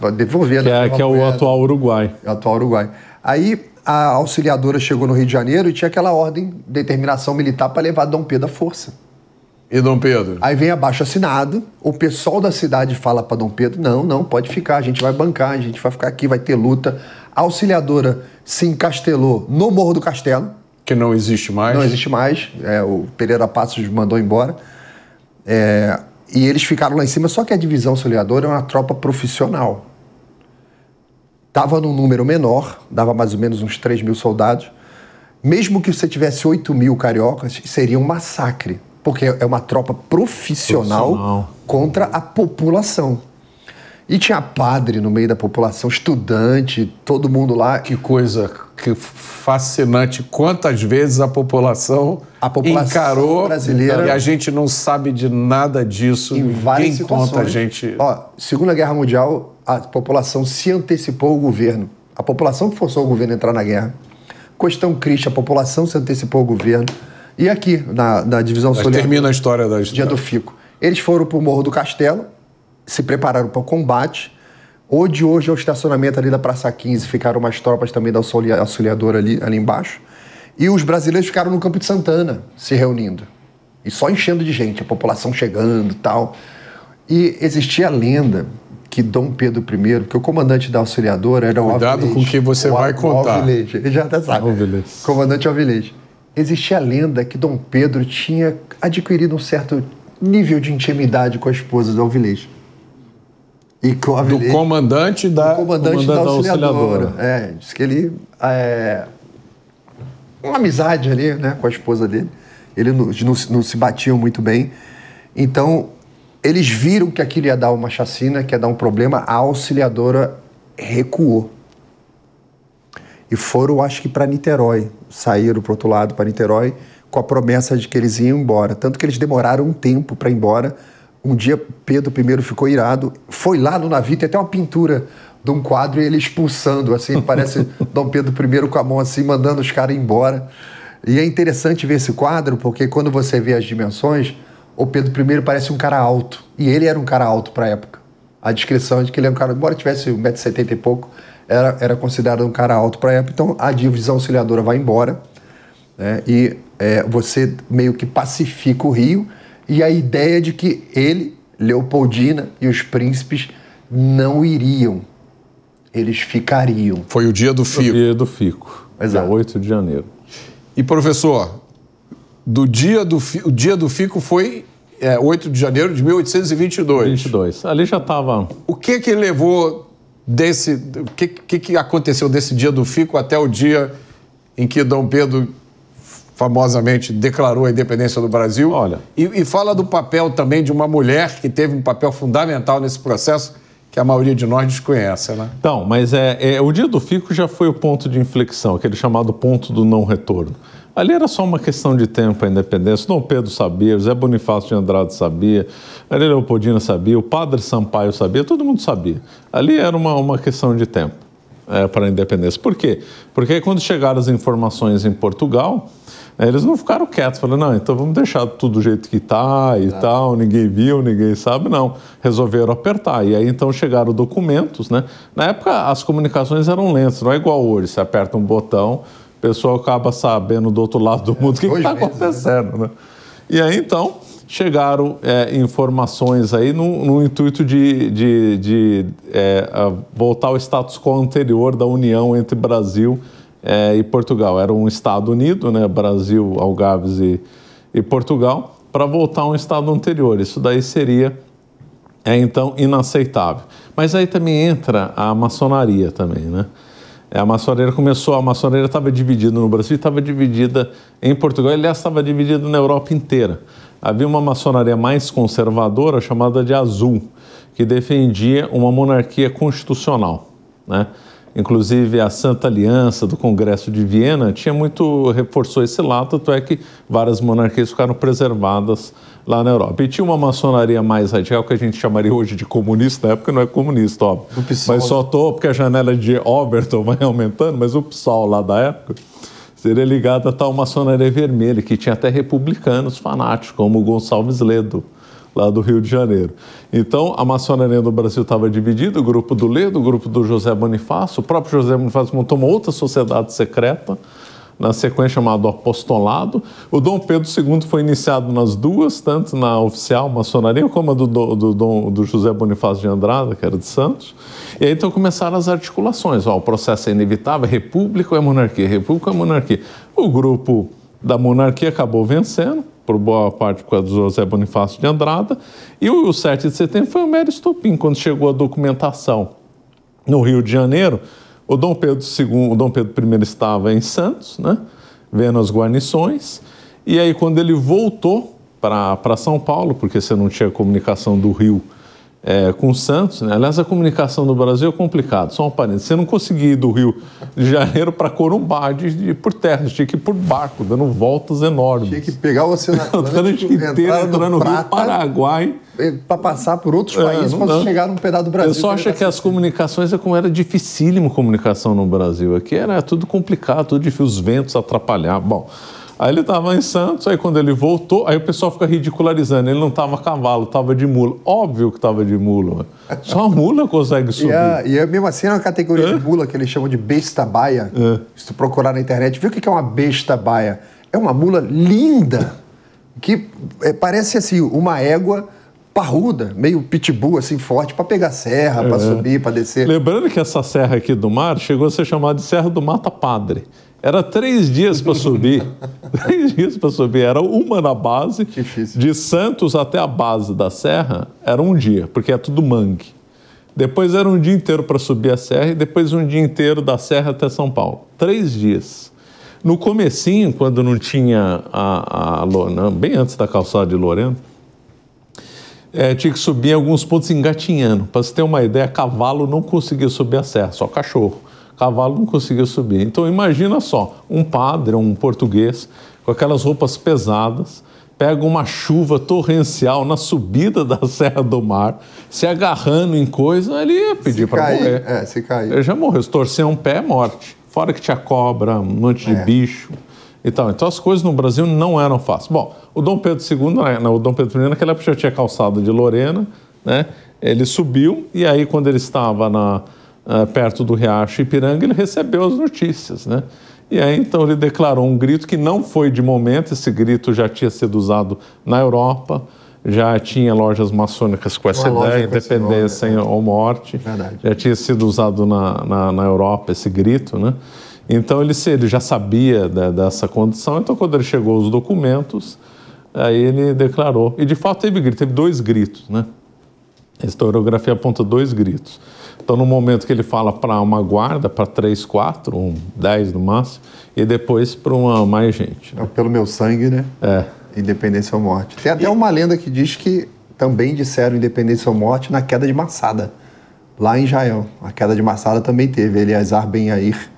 para devolver. Que é o atual Uruguai. É o atual Uruguai. Aí a Auxiliadora chegou no Rio de Janeiro e tinha aquela ordem de determinação militar para levar Dom Pedro à força. E Dom Pedro? Aí vem abaixo-assinado, o pessoal da cidade fala para Dom Pedro, não, pode ficar, a gente vai bancar, a gente vai ficar aqui, vai ter luta. A Auxiliadora se encastelou no Morro do Castelo. Que não existe mais. Não existe mais, o Pereira Passos mandou embora. E eles ficaram lá em cima, só que a divisão Auxiliadora é uma tropa profissional. Estava num número menor, dava mais ou menos uns 3 mil soldados. Mesmo que você tivesse 8 mil cariocas, seria um massacre. Porque é uma tropa profissional contra a população. E tinha padre no meio da população, estudante, todo mundo lá. Que coisa que fascinante. Quantas vezes a população encarou brasileira e a gente não sabe de nada disso. Em várias situações. Conta a gente... Segunda Guerra Mundial, a população se antecipou ao governo. A população que forçou o governo a entrar na guerra. Questão Cristo, a população se antecipou ao governo. E aqui, na divisão Auxiliadora... Termina a história da Dia do Fico. Eles foram para o Morro do Castelo, se prepararam para o combate. Hoje é o estacionamento ali da Praça 15, ficaram umas tropas também da Auxiliadora ali embaixo. E os brasileiros ficaram no Campo de Santana, se reunindo. E só enchendo de gente, a população chegando e tal. E existia a lenda que Dom Pedro I, que o comandante da Auxiliadora era o Alvilés. Cuidado com o que você vai contar. Ele já até sabe. Alvilés. Comandante Alvilés. Existia a lenda que Dom Pedro tinha adquirido um certo nível de intimidade com a esposa do Alvilés. E com o Alvilés, do comandante da Auxiliadora. Diz que ele... uma amizade ali, né, com a esposa dele. Eles não se batiam muito bem. Então, eles viram que aquilo ia dar uma chacina, que ia dar um problema. A Auxiliadora recuou. E foram, acho que para Niterói. Saíram para o outro lado, para Niterói, com a promessa de que eles iam embora. Tanto que eles demoraram um tempo para ir embora. Um dia, Pedro I ficou irado. Foi lá no navio, tem até uma pintura de um quadro e ele expulsando, assim, parece Dom Pedro I com a mão assim, mandando os caras embora. E é interessante ver esse quadro, porque quando você vê as dimensões, o Pedro I parece um cara alto. E ele era um cara alto para a época. A descrição é de que ele era um cara, embora tivesse 1,70 m e pouco, era considerado um cara alto para a época. Então, a divisão auxiliadora vai embora, né? E você meio que pacifica o Rio. E a ideia de que ele, Leopoldina e os príncipes não iriam. Eles ficariam. Foi o dia do Fico. O dia do Fico, dia 8 de janeiro. E, professor, o dia do Fico foi 8 de janeiro de 1822. Ali já estava... O que levou desse... O que aconteceu desse dia do Fico até o dia em que Dom Pedro famosamente declarou a independência do Brasil? Olha... E fala do papel também de uma mulher que teve um papel fundamental nesse processo, que a maioria de nós desconhece, né? Então, mas o dia do Fico já foi o ponto de inflexão, aquele chamado ponto do não retorno. Ali era só uma questão de tempo a independência. Dom Pedro sabia, José Bonifácio de Andrade sabia, Maria Leopoldina sabia, o padre Sampaio sabia, todo mundo sabia. Ali era uma questão de tempo para a independência. Por quê? Porque quando chegaram as informações em Portugal, eles não ficaram quietos, falaram, não, então vamos deixar tudo do jeito que está e tal, ninguém viu, ninguém sabe, não. Resolveram apertar, e aí então chegaram documentos, né? Na época as comunicações eram lentas, não é igual hoje, você aperta um botão, o pessoal acaba sabendo do outro lado do mundo o que está acontecendo, né? E aí então chegaram informações aí no intuito de voltar ao status quo anterior da união entre Brasil e Portugal. Era um Estado unido, né? Brasil, Algarves e Portugal, para voltar a um Estado anterior. Isso daí seria, então, inaceitável. Mas aí também entra a maçonaria também, né? A maçonaria estava dividida no Brasil e estava dividida em Portugal. Aliás, estava dividida na Europa inteira. Havia uma maçonaria mais conservadora, chamada de Azul, que defendia uma monarquia constitucional, né? Inclusive a Santa Aliança do Congresso de Viena reforçou esse lado, tanto é que várias monarquias ficaram preservadas lá na Europa. E tinha uma maçonaria mais radical, que a gente chamaria hoje de comunista, na época não é comunista, óbvio. Mas só porque a janela de Overton vai aumentando, mas o PSOL lá da época seria ligado a tal maçonaria vermelha, que tinha até republicanos fanáticos, como o Gonçalves Ledo, lá do Rio de Janeiro. Então, a maçonaria do Brasil estava dividida, o grupo do Ledo, o grupo do José Bonifácio. O próprio José Bonifácio montou uma outra sociedade secreta, na sequência chamada Apostolado. O Dom Pedro II foi iniciado nas duas, tanto na oficial maçonaria, como a do José Bonifácio de Andrada, que era de Santos. E aí então começaram as articulações. O processo é inevitável, república ou é monarquia? República ou é monarquia? O grupo da monarquia acabou vencendo, por boa parte por causa do José Bonifácio de Andrada, e o 7 de setembro foi um mero estopim, quando chegou a documentação no Rio de Janeiro. O Dom Pedro I estava em Santos, né, vendo as guarnições, e aí quando ele voltou para São Paulo, porque você não tinha comunicação do Rio com Santos, né? Aliás, a comunicação do Brasil é complicado, só um parênteses. Você não conseguia ir do Rio de Janeiro para Corumbá por terra, tinha que ir por barco, dando voltas enormes. Tinha que pegar o Oceano Atlântico inteiro, entrar no Rio Paraguai. Para passar por outros países, para chegar num pedaço do Brasil. Eu só acho que as comunicações como era dificílimo comunicação no Brasil. Aqui era tudo complicado, tudo difícil, os ventos atrapalhavam. Bom, Aí ele estava em Santos, aí quando ele voltou, aí o pessoal fica ridicularizando. Ele não estava a cavalo, estava de mula. Óbvio que estava de mula. Só a mula consegue subir. E mesmo assim é uma categoria de mula que eles chamam de besta baia. Se tu procurar na internet, viu o que é uma besta baia? É uma mula linda, que parece assim, uma égua parruda, meio pitbull, assim, forte, para pegar serra, para subir, para descer. Lembrando que essa serra aqui do mar chegou a ser chamada de Serra do Mata Padre. Era 3 dias para subir. 3 dias para subir. Era uma na base. Difícil. De Santos até a base da serra, era um dia, porque é tudo mangue. Depois era um dia inteiro para subir a serra e depois um dia inteiro da serra até São Paulo. 3 dias. No comecinho, quando não tinha bem antes da calçada de Lorena, tinha que subir em alguns pontos engatinhando. Para você ter uma ideia, cavalo não conseguia subir a serra, só cachorro. Cavalo não conseguia subir. Então imagina só, um padre, um português, com aquelas roupas pesadas, pega uma chuva torrencial na subida da Serra do Mar, se agarrando em coisa, ele ia pedir para morrer. Se cair. Ele já morreu, se torcer um pé, é morte. Fora que tinha cobra, um monte de bicho e tal. Então as coisas no Brasil não eram fáceis. Bom, o Dom Pedro II, o Dom Pedro I, naquela época já tinha calçada de Lorena, né? Ele subiu e aí quando ele estava perto do Riacho Ipiranga, ele recebeu as notícias, né? E aí então ele declarou um grito que não foi de momento, esse grito já tinha sido usado na Europa, já tinha lojas maçônicas com essa ideia, independência ou morte. Verdade. Já tinha sido usado na Europa esse grito, né? Então ele já sabia dessa condição, então quando ele chegou aos documentos, aí ele declarou. E de fato teve 2 gritos, né? A historiografia aponta 2 gritos. Então no momento que ele fala para uma guarda, para 3, 4, 10 no máximo, e depois para mais gente. Né? Pelo meu sangue, né? Independência ou morte. Tem até uma lenda que diz que também disseram independência ou morte na queda de Massada, lá em Israel. A queda de Massada também teve, Eleazar Ben Yair.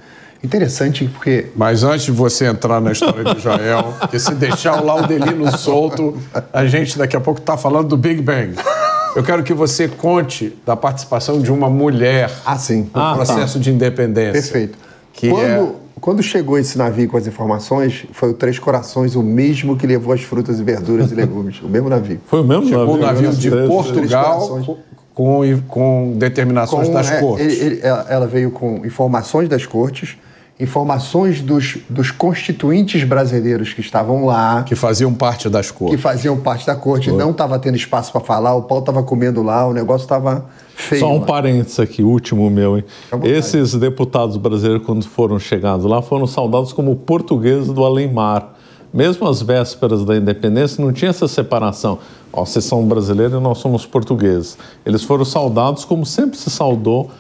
Interessante porque... Mas antes de você entrar na história de Israel, porque se deixar o Laudelino solto, a gente daqui a pouco está falando do Big Bang. Eu quero que você conte da participação de uma mulher no processo de independência. Perfeito. Quando chegou esse navio com as informações, foi o Três Corações, o mesmo que levou as frutas e verduras e legumes. O mesmo navio. Foi o mesmo navio? Chegou o navio de Portugal com determinações das cortes. Ela veio com informações das cortes, informações dos constituintes brasileiros que estavam lá. Que faziam parte das cortes. Que faziam parte da corte. Não estava tendo espaço para falar, o pau estava comendo lá, o negócio estava feio. Só um parênteses aqui, último meu, hein? Esses deputados brasileiros, quando foram chegados lá, foram saudados como portugueses do além-mar. Mesmo às vésperas da independência, não tinha essa separação. Vocês são brasileiros e nós somos portugueses. Eles foram saudados como sempre se saudou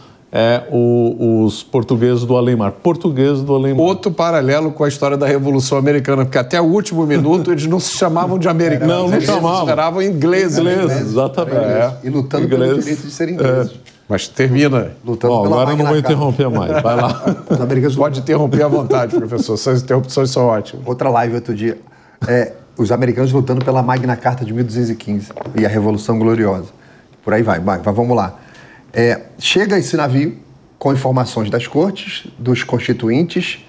os portugueses do além-mar. Portugueses do além-mar. Outro paralelo com a história da Revolução Americana, porque até o último minuto eles não se chamavam de americanos. Não chamavam. Eles chamavam ingleses. Exatamente. E lutando pelo direito de serem ingleses. Mas termina. Lutando agora eu não vou interromper mais. Vai lá. Os americanos Pode interromper à vontade, professor. Essas interrupções são ótimas. Outra live outro dia. Os americanos lutando pela Magna Carta de 1215 e a Revolução Gloriosa. Por aí vai, vamos lá. Chega esse navio com informações das cortes, dos constituintes,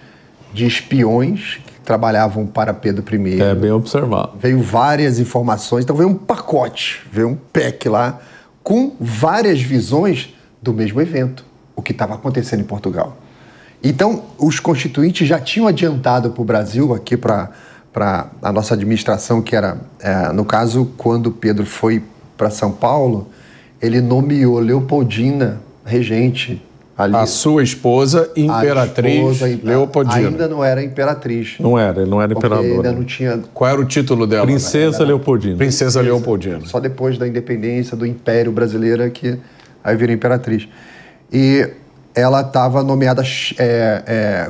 de espiões que trabalhavam para Pedro I. Bem observado. Veio várias informações, então veio um pacote, veio um pack lá, com várias visões do mesmo evento, o que estava acontecendo em Portugal. Então, os constituintes já tinham adiantado para o Brasil, aqui para a nossa administração, que era, no caso, quando Pedro foi para São Paulo, ele nomeou Leopoldina regente ali. A sua esposa, imperatriz Leopoldina. Ainda não era imperatriz. Ele não era imperador. Ainda não tinha... Qual era o título dela? Princesa Leopoldina. Princesa Leopoldina. Só depois da independência do Império Brasileiro que aí virou imperatriz. E ela estava nomeada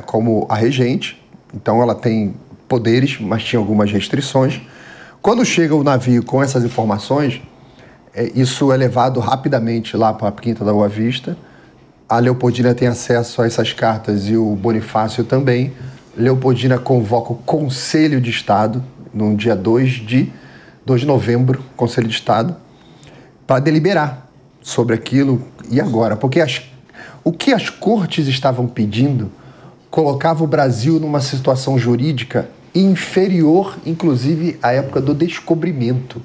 como a regente, então ela tem poderes, mas tinha algumas restrições. Quando chega o navio com essas informações, isso é levado rapidamente lá para a Quinta da Boa Vista. A Leopoldina tem acesso a essas cartas e o Bonifácio também. Leopoldina convoca o Conselho de Estado, no dia 2 de novembro, Conselho de Estado, para deliberar sobre aquilo e agora. Porque o que as cortes estavam pedindo colocava o Brasil numa situação jurídica inferior, inclusive, à época do descobrimento.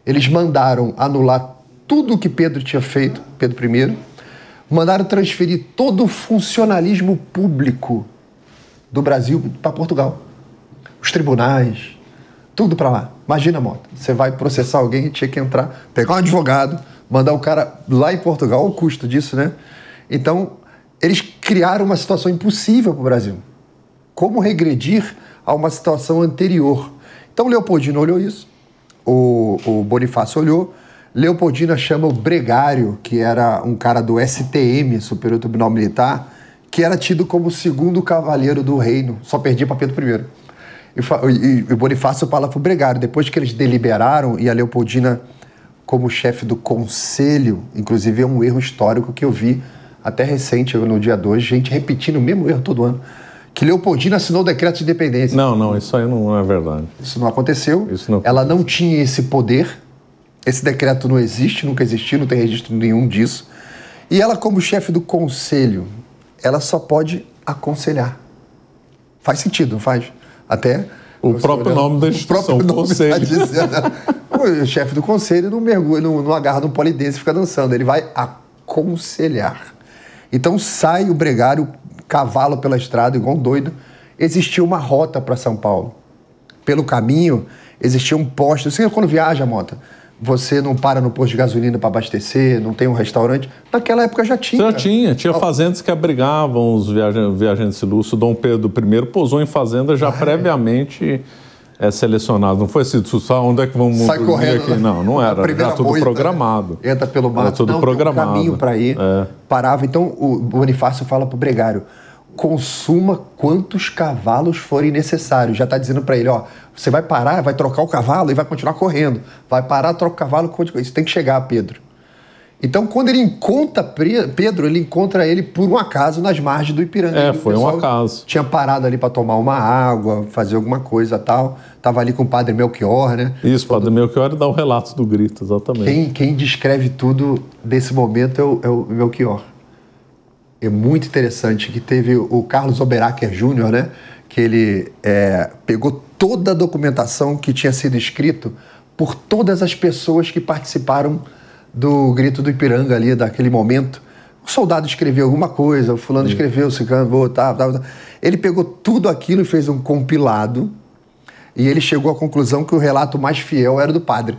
Eles mandaram anular tudo o que Pedro tinha feito, Pedro I, mandaram transferir todo o funcionalismo público do Brasil para Portugal. Os tribunais, tudo para lá. Imagina, Mota, você vai processar alguém e tinha que entrar, pegar um advogado, mandar o cara lá em Portugal, o custo disso, né? Então, eles criaram uma situação impossível para o Brasil. Como regredir a uma situação anterior? Então, Leopoldina olhou isso, o Bonifácio olhou, Leopoldina chama o Bregário, que era um cara do STM, Superior Tribunal Militar, que era tido como o segundo cavaleiro do reino, só perdia para Pedro I. E o Bonifácio fala para o Bregário, depois que eles deliberaram, e a Leopoldina, como chefe do conselho, inclusive é um erro histórico que eu vi até recente, no dia 2, gente repetindo o mesmo erro todo ano, que Leopoldina assinou o decreto de independência. Não, isso aí não é verdade. Isso não aconteceu. Isso não Ela não tinha esse poder. Esse decreto não existe, nunca existiu, não tem registro nenhum disso. E ela, como chefe do conselho, ela só pode aconselhar. Faz sentido, não faz? Até... O próprio nome da instituição, o conselho. Tá dizendo, o chefe do conselho não mergulha, não agarra no polidense e fica dançando. Ele vai aconselhar. Então sai o Bregário, cavalo pela estrada, igual um doido. Existia uma rota para São Paulo. Pelo caminho, existia um posto. Você, quando viaja, Mota, você não para no posto de gasolina para abastecer, não tem um restaurante. Naquela época já tinha. Tinha fazendas que abrigavam os viajantes de luxo. Dom Pedro I pousou em fazenda já previamente selecionado. Não foi assim, onde é que vamos sai correndo aqui? Não era. Já tudo moita, programado. Entra pelo mato. Era tudo programado. Tem um caminho para ir. Parava. Então o Bonifácio fala para o Bregário, consuma quantos cavalos forem necessários. Já está dizendo para ele, você vai parar, vai trocar o cavalo e vai continuar correndo. Vai parar, troca o cavalo, isso tem que chegar, Pedro. Então, quando ele encontra Pedro, ele encontra ele por um acaso nas margens do Ipiranga. Foi um acaso. Tinha parado ali para tomar uma água, fazer alguma coisa tal. Estava ali com o padre Melchior, né? Isso, o padre Melchior dá o relato do grito, exatamente. Quem descreve tudo desse momento é o Melchior. É muito interessante que teve o Carlos Oberacker Júnior, né? Que ele pegou toda a documentação que tinha sido escrito por todas as pessoas que participaram do grito do Ipiranga ali, daquele momento. O soldado escreveu alguma coisa, o fulano escreveu, o ciclano, tal. Ele pegou tudo aquilo e fez um compilado e ele chegou à conclusão que o relato mais fiel era do padre.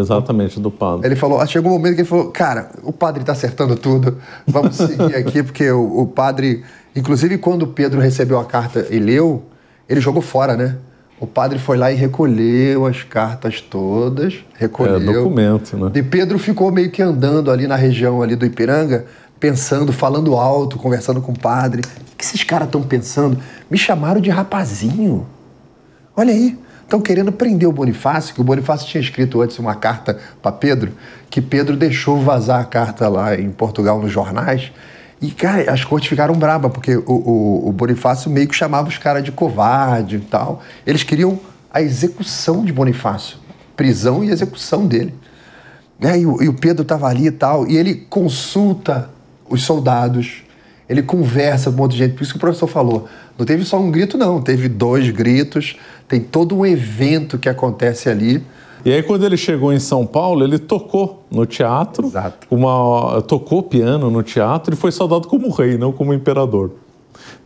Exatamente, do padre. Ele falou, chegou um momento que ele falou, cara, o padre está acertando tudo, vamos seguir aqui, porque o padre... Inclusive, quando Pedro recebeu a carta e leu, ele jogou fora, né? O padre foi lá e recolheu as cartas todas, recolheu. Documento, né? E Pedro ficou meio que andando ali na região ali do Ipiranga, pensando, falando alto, conversando com o padre. O que esses caras estão pensando? Me chamaram de rapazinho. Olha aí, estão querendo prender o Bonifácio, que o Bonifácio tinha escrito antes uma carta para Pedro, que Pedro deixou vazar a carta lá em Portugal nos jornais. E, cara, as cortes ficaram bravas, porque o Bonifácio meio que chamava os caras de covarde e tal. Eles queriam a execução de Bonifácio, prisão e execução dele. E o Pedro estava ali e tal, e ele consulta os soldados, ele conversa com um monte de gente, por isso que o professor falou. Não teve só um grito, não, teve 2 gritos, tem todo um evento que acontece ali. E aí, quando ele chegou em São Paulo, ele tocou no teatro, tocou piano no teatro e foi saudado como rei, não como imperador.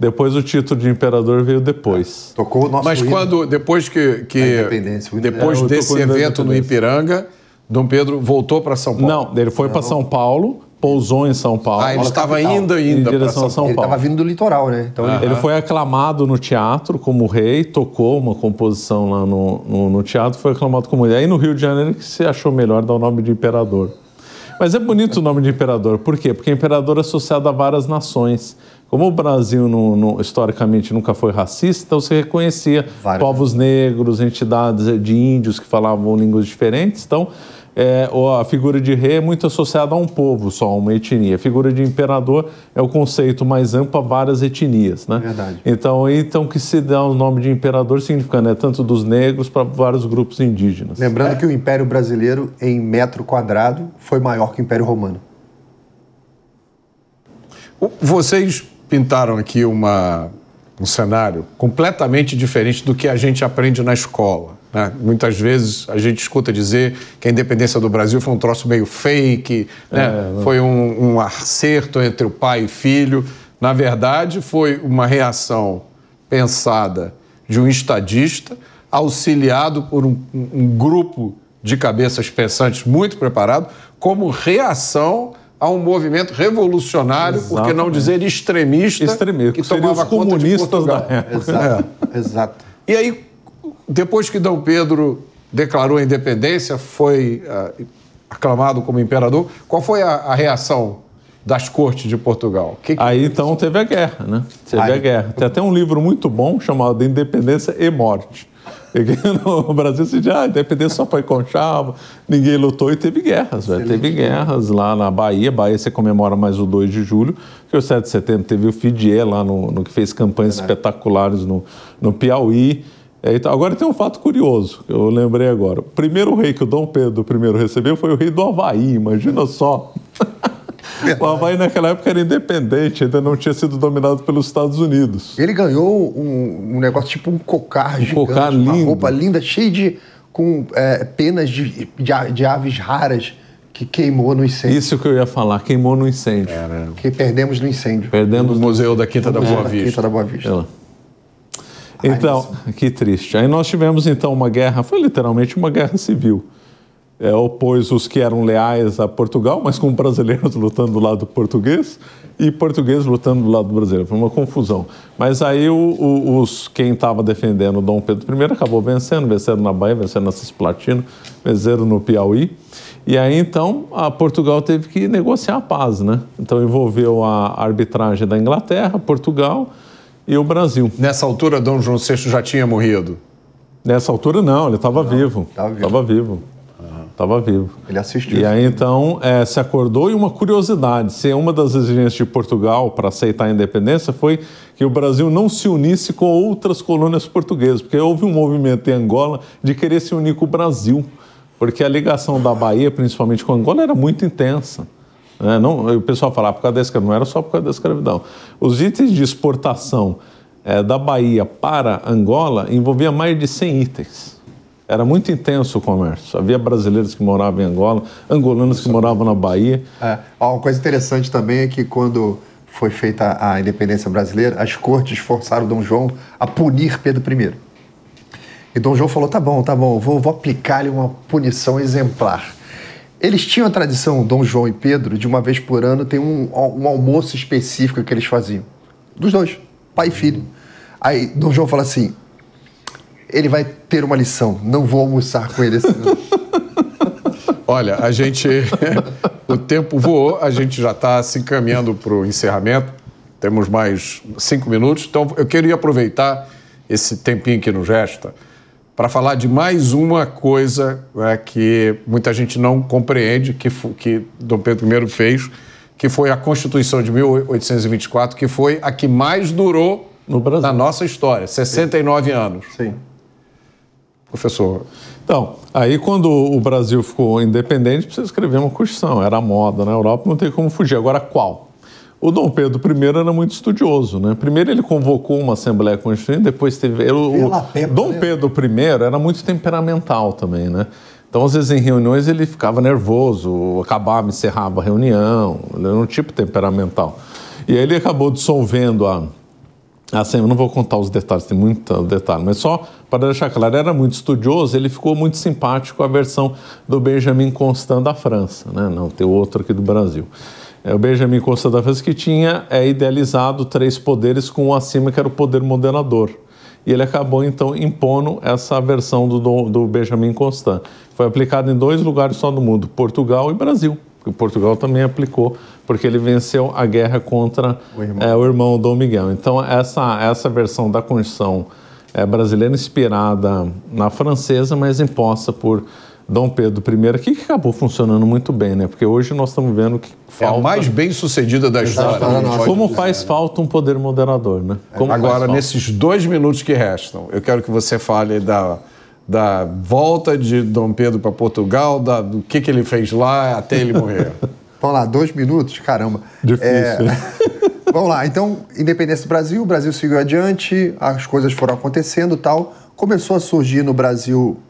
Depois o título de imperador veio depois. Tocou o nosso hino. Depois desse evento no Ipiranga, Dom Pedro voltou para São Paulo? Não, ele foi para São Paulo, pousou em São Paulo. Ele estava indo em direção a São Paulo. Ele estava vindo do litoral, né? Então, ele foi aclamado no teatro como rei, tocou uma composição lá no teatro, foi aclamado como rei. Aí no Rio de Janeiro que se achou melhor dar o nome de imperador. Mas é bonito o nome de imperador. Por quê? Porque imperador é associado a várias nações. Como o Brasil historicamente nunca foi racista, então você reconhecia povos negros, entidades de índios que falavam línguas diferentes. Então, a figura de rei é muito associada a um povo só, a uma etnia. A figura de imperador é o conceito mais amplo a várias etnias, né? Verdade. Então que se dá o nome de imperador significa, tanto dos negros para vários grupos indígenas. Lembrando que o Império Brasileiro, em metro quadrado, foi maior que o Império Romano. Vocês pintaram aqui uma um cenário completamente diferente do que a gente aprende na escola, né? Muitas vezes a gente escuta dizer que a independência do Brasil foi um troço meio fake, né? Foi um acerto entre o pai e filho. Na verdade, foi uma reação pensada de um estadista, auxiliado por um grupo de cabeças pensantes muito preparado, como reação a um movimento revolucionário, por que não dizer extremista, que tomava os comunistas da época. Exato. E aí, depois que Dom Pedro declarou a independência, foi aclamado como imperador, qual foi a reação das cortes de Portugal? Aí então teve a guerra, né? Teve a guerra. Tem até um livro muito bom chamado Independência e Morte. No Brasil se diz, a independência só foi conchava, ninguém lutou e teve guerras, velho. Teve guerras lá na Bahia. Bahia você comemora mais o 2 de julho, que o 7 de setembro teve o Fidier lá no que fez campanhas espetaculares no Piauí. Agora tem um fato curioso, que eu lembrei agora. O primeiro rei que o Dom Pedro I recebeu foi o rei do Havaí, imagina só. O Havaí naquela época era independente, ainda não tinha sido dominado pelos Estados Unidos. Ele ganhou um negócio tipo um cocar gigante, cocar lindo. Uma roupa linda, cheia com penas de aves raras que queimou no incêndio. Isso que eu ia falar, queimou no incêndio. Que perdemos no incêndio. Perdemos no Museu da Quinta da Boa Vista. Quinta da Boa Vista. Então, que triste. Aí nós tivemos então uma guerra, foi literalmente uma guerra civil. Opôs os que eram leais a Portugal, mas com brasileiros lutando do lado português e portugueses lutando do lado brasileiro. Foi uma confusão. Mas aí quem estava defendendo o Dom Pedro I acabou vencendo na Bahia, vencendo na Cisplatina, venceram no Piauí. E aí então a Portugal teve que negociar a paz, né? Então envolveu a arbitragem da Inglaterra, Portugal e o Brasil. Nessa altura, Dom João VI já tinha morrido? Nessa altura não, ele estava vivo. Estava vivo. Estava vivo. Ele assistiu. E aí, então, se acordou. E uma curiosidade, uma das exigências de Portugal para aceitar a independência foi que o Brasil não se unisse com outras colônias portuguesas, porque houve um movimento em Angola de querer se unir com o Brasil, porque a ligação da Bahia, principalmente com Angola, era muito intensa. O pessoal falava por causa da escravidão, não era só por causa da escravidão. Os itens de exportação da Bahia para Angola envolviam mais de 100 itens. Era muito intenso o comércio. Havia brasileiros que moravam em Angola, angolanos que moravam na Bahia. Uma coisa interessante também é que quando foi feita a independência brasileira, as cortes forçaram Dom João a punir Pedro I. E Dom João falou, tá bom, vou aplicar-lhe uma punição exemplar. Eles tinham a tradição, Dom João e Pedro, de uma vez por ano tem um almoço específico que eles faziam. Dos dois, pai e filho. Aí Dom João fala assim, ele vai ter uma lição, não vou almoçar com ele esse ano. Olha, o tempo voou, a gente já está se encaminhando para o encerramento, temos mais 5 minutos, então eu queria aproveitar esse tempinho que nos resta para falar de mais uma coisa, né, que muita gente não compreende, que Dom Pedro I fez, que foi a Constituição de 1824, que foi a que mais durou no Brasil, na nossa história, 69 anos. Sim. Professor. Então, aí quando o Brasil ficou independente, precisa escrever uma Constituição, era a moda na Europa, não tem como fugir. Agora, qual? O Dom Pedro I era muito estudioso, né? Primeiro ele convocou uma Assembleia Constituinte, depois teve... Dom Pedro I era muito temperamental também, né? Então, às vezes, em reuniões ele ficava nervoso, acabava, encerrava a reunião, ele era um tipo temperamental. E aí ele acabou dissolvendo a Assembleia, não vou contar os detalhes, tem muito detalhe, mas só para deixar claro, era muito estudioso, ele ficou muito simpático à versão do Benjamin Constant da França, né? Não, tem outro aqui do Brasil. O Benjamin Constant da França que tinha idealizado 3 poderes com um acima que era o poder moderador. E ele acabou, então, impondo essa versão do Benjamin Constant. Foi aplicado em 2 lugares só do mundo, Portugal e Brasil. O Portugal também aplicou, porque ele venceu a guerra contra o irmão Dom Miguel. Então, essa versão da Constituição brasileira, inspirada na francesa, mas imposta por Dom Pedro I, que acabou funcionando muito bem, né? Porque hoje nós estamos vendo que falta... É a mais bem sucedida da história. Como faz falta um poder moderador, né? Agora, nesses 2 minutos que restam, eu quero que você fale da volta de Dom Pedro para Portugal, do que ele fez lá até ele morrer. Vamos lá, 2 minutos? Caramba. Difícil. Vamos lá, então, independência do Brasil, o Brasil seguiu adiante, as coisas foram acontecendo e tal. Começou a surgir no Brasil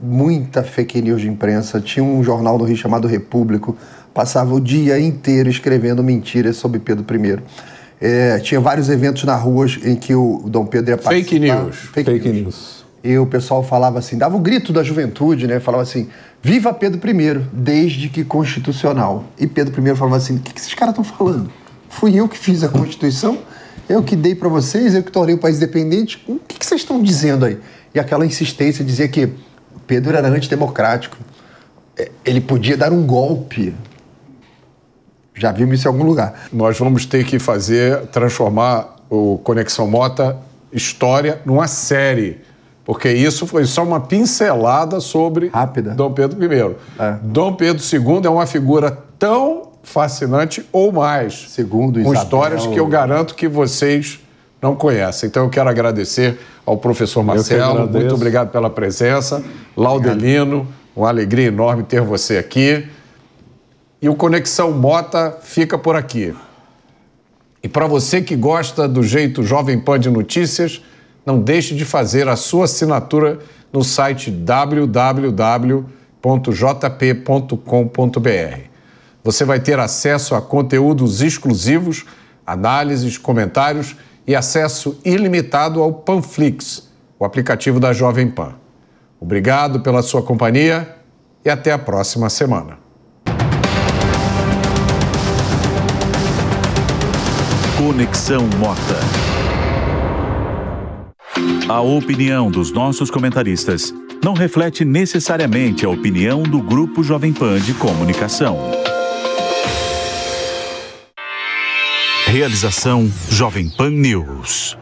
muita fake news de imprensa. Tinha um jornal no Rio chamado Repúblico, passava o dia inteiro escrevendo mentiras sobre Pedro I. Tinha vários eventos na rua em que o Dom Pedro ia participar. Fake news. E o pessoal falava assim, dava o grito da juventude, né? Falava assim, viva Pedro I, desde que constitucional. E Pedro I falava assim, o que esses caras estão falando? Fui eu que fiz a Constituição, eu que dei para vocês, eu que tornei o país independente. O que vocês estão dizendo aí? E aquela insistência dizia que Pedro era antidemocrático. Ele podia dar um golpe. Já vimos isso em algum lugar. Nós vamos ter que transformar o Conexão Mota História numa série, porque isso foi só uma pincelada sobre Dom Pedro I. Dom Pedro II é uma figura tão fascinante ou mais, segundo com histórias que eu garanto que vocês não conhecem. Então eu quero agradecer ao professor Marcelo, muito obrigado pela presença. Laudelino, uma alegria enorme ter você aqui. E o Conexão Mota fica por aqui. E para você que gosta do jeito Jovem Pan de notícias, não deixe de fazer a sua assinatura no site www.jp.com.br. Você vai ter acesso a conteúdos exclusivos, análises, comentários e acesso ilimitado ao Panflix, o aplicativo da Jovem Pan. Obrigado pela sua companhia e até a próxima semana. Conexão Mota. A opinião dos nossos comentaristas não reflete necessariamente a opinião do Grupo Jovem Pan de Comunicação. Realização Jovem Pan News.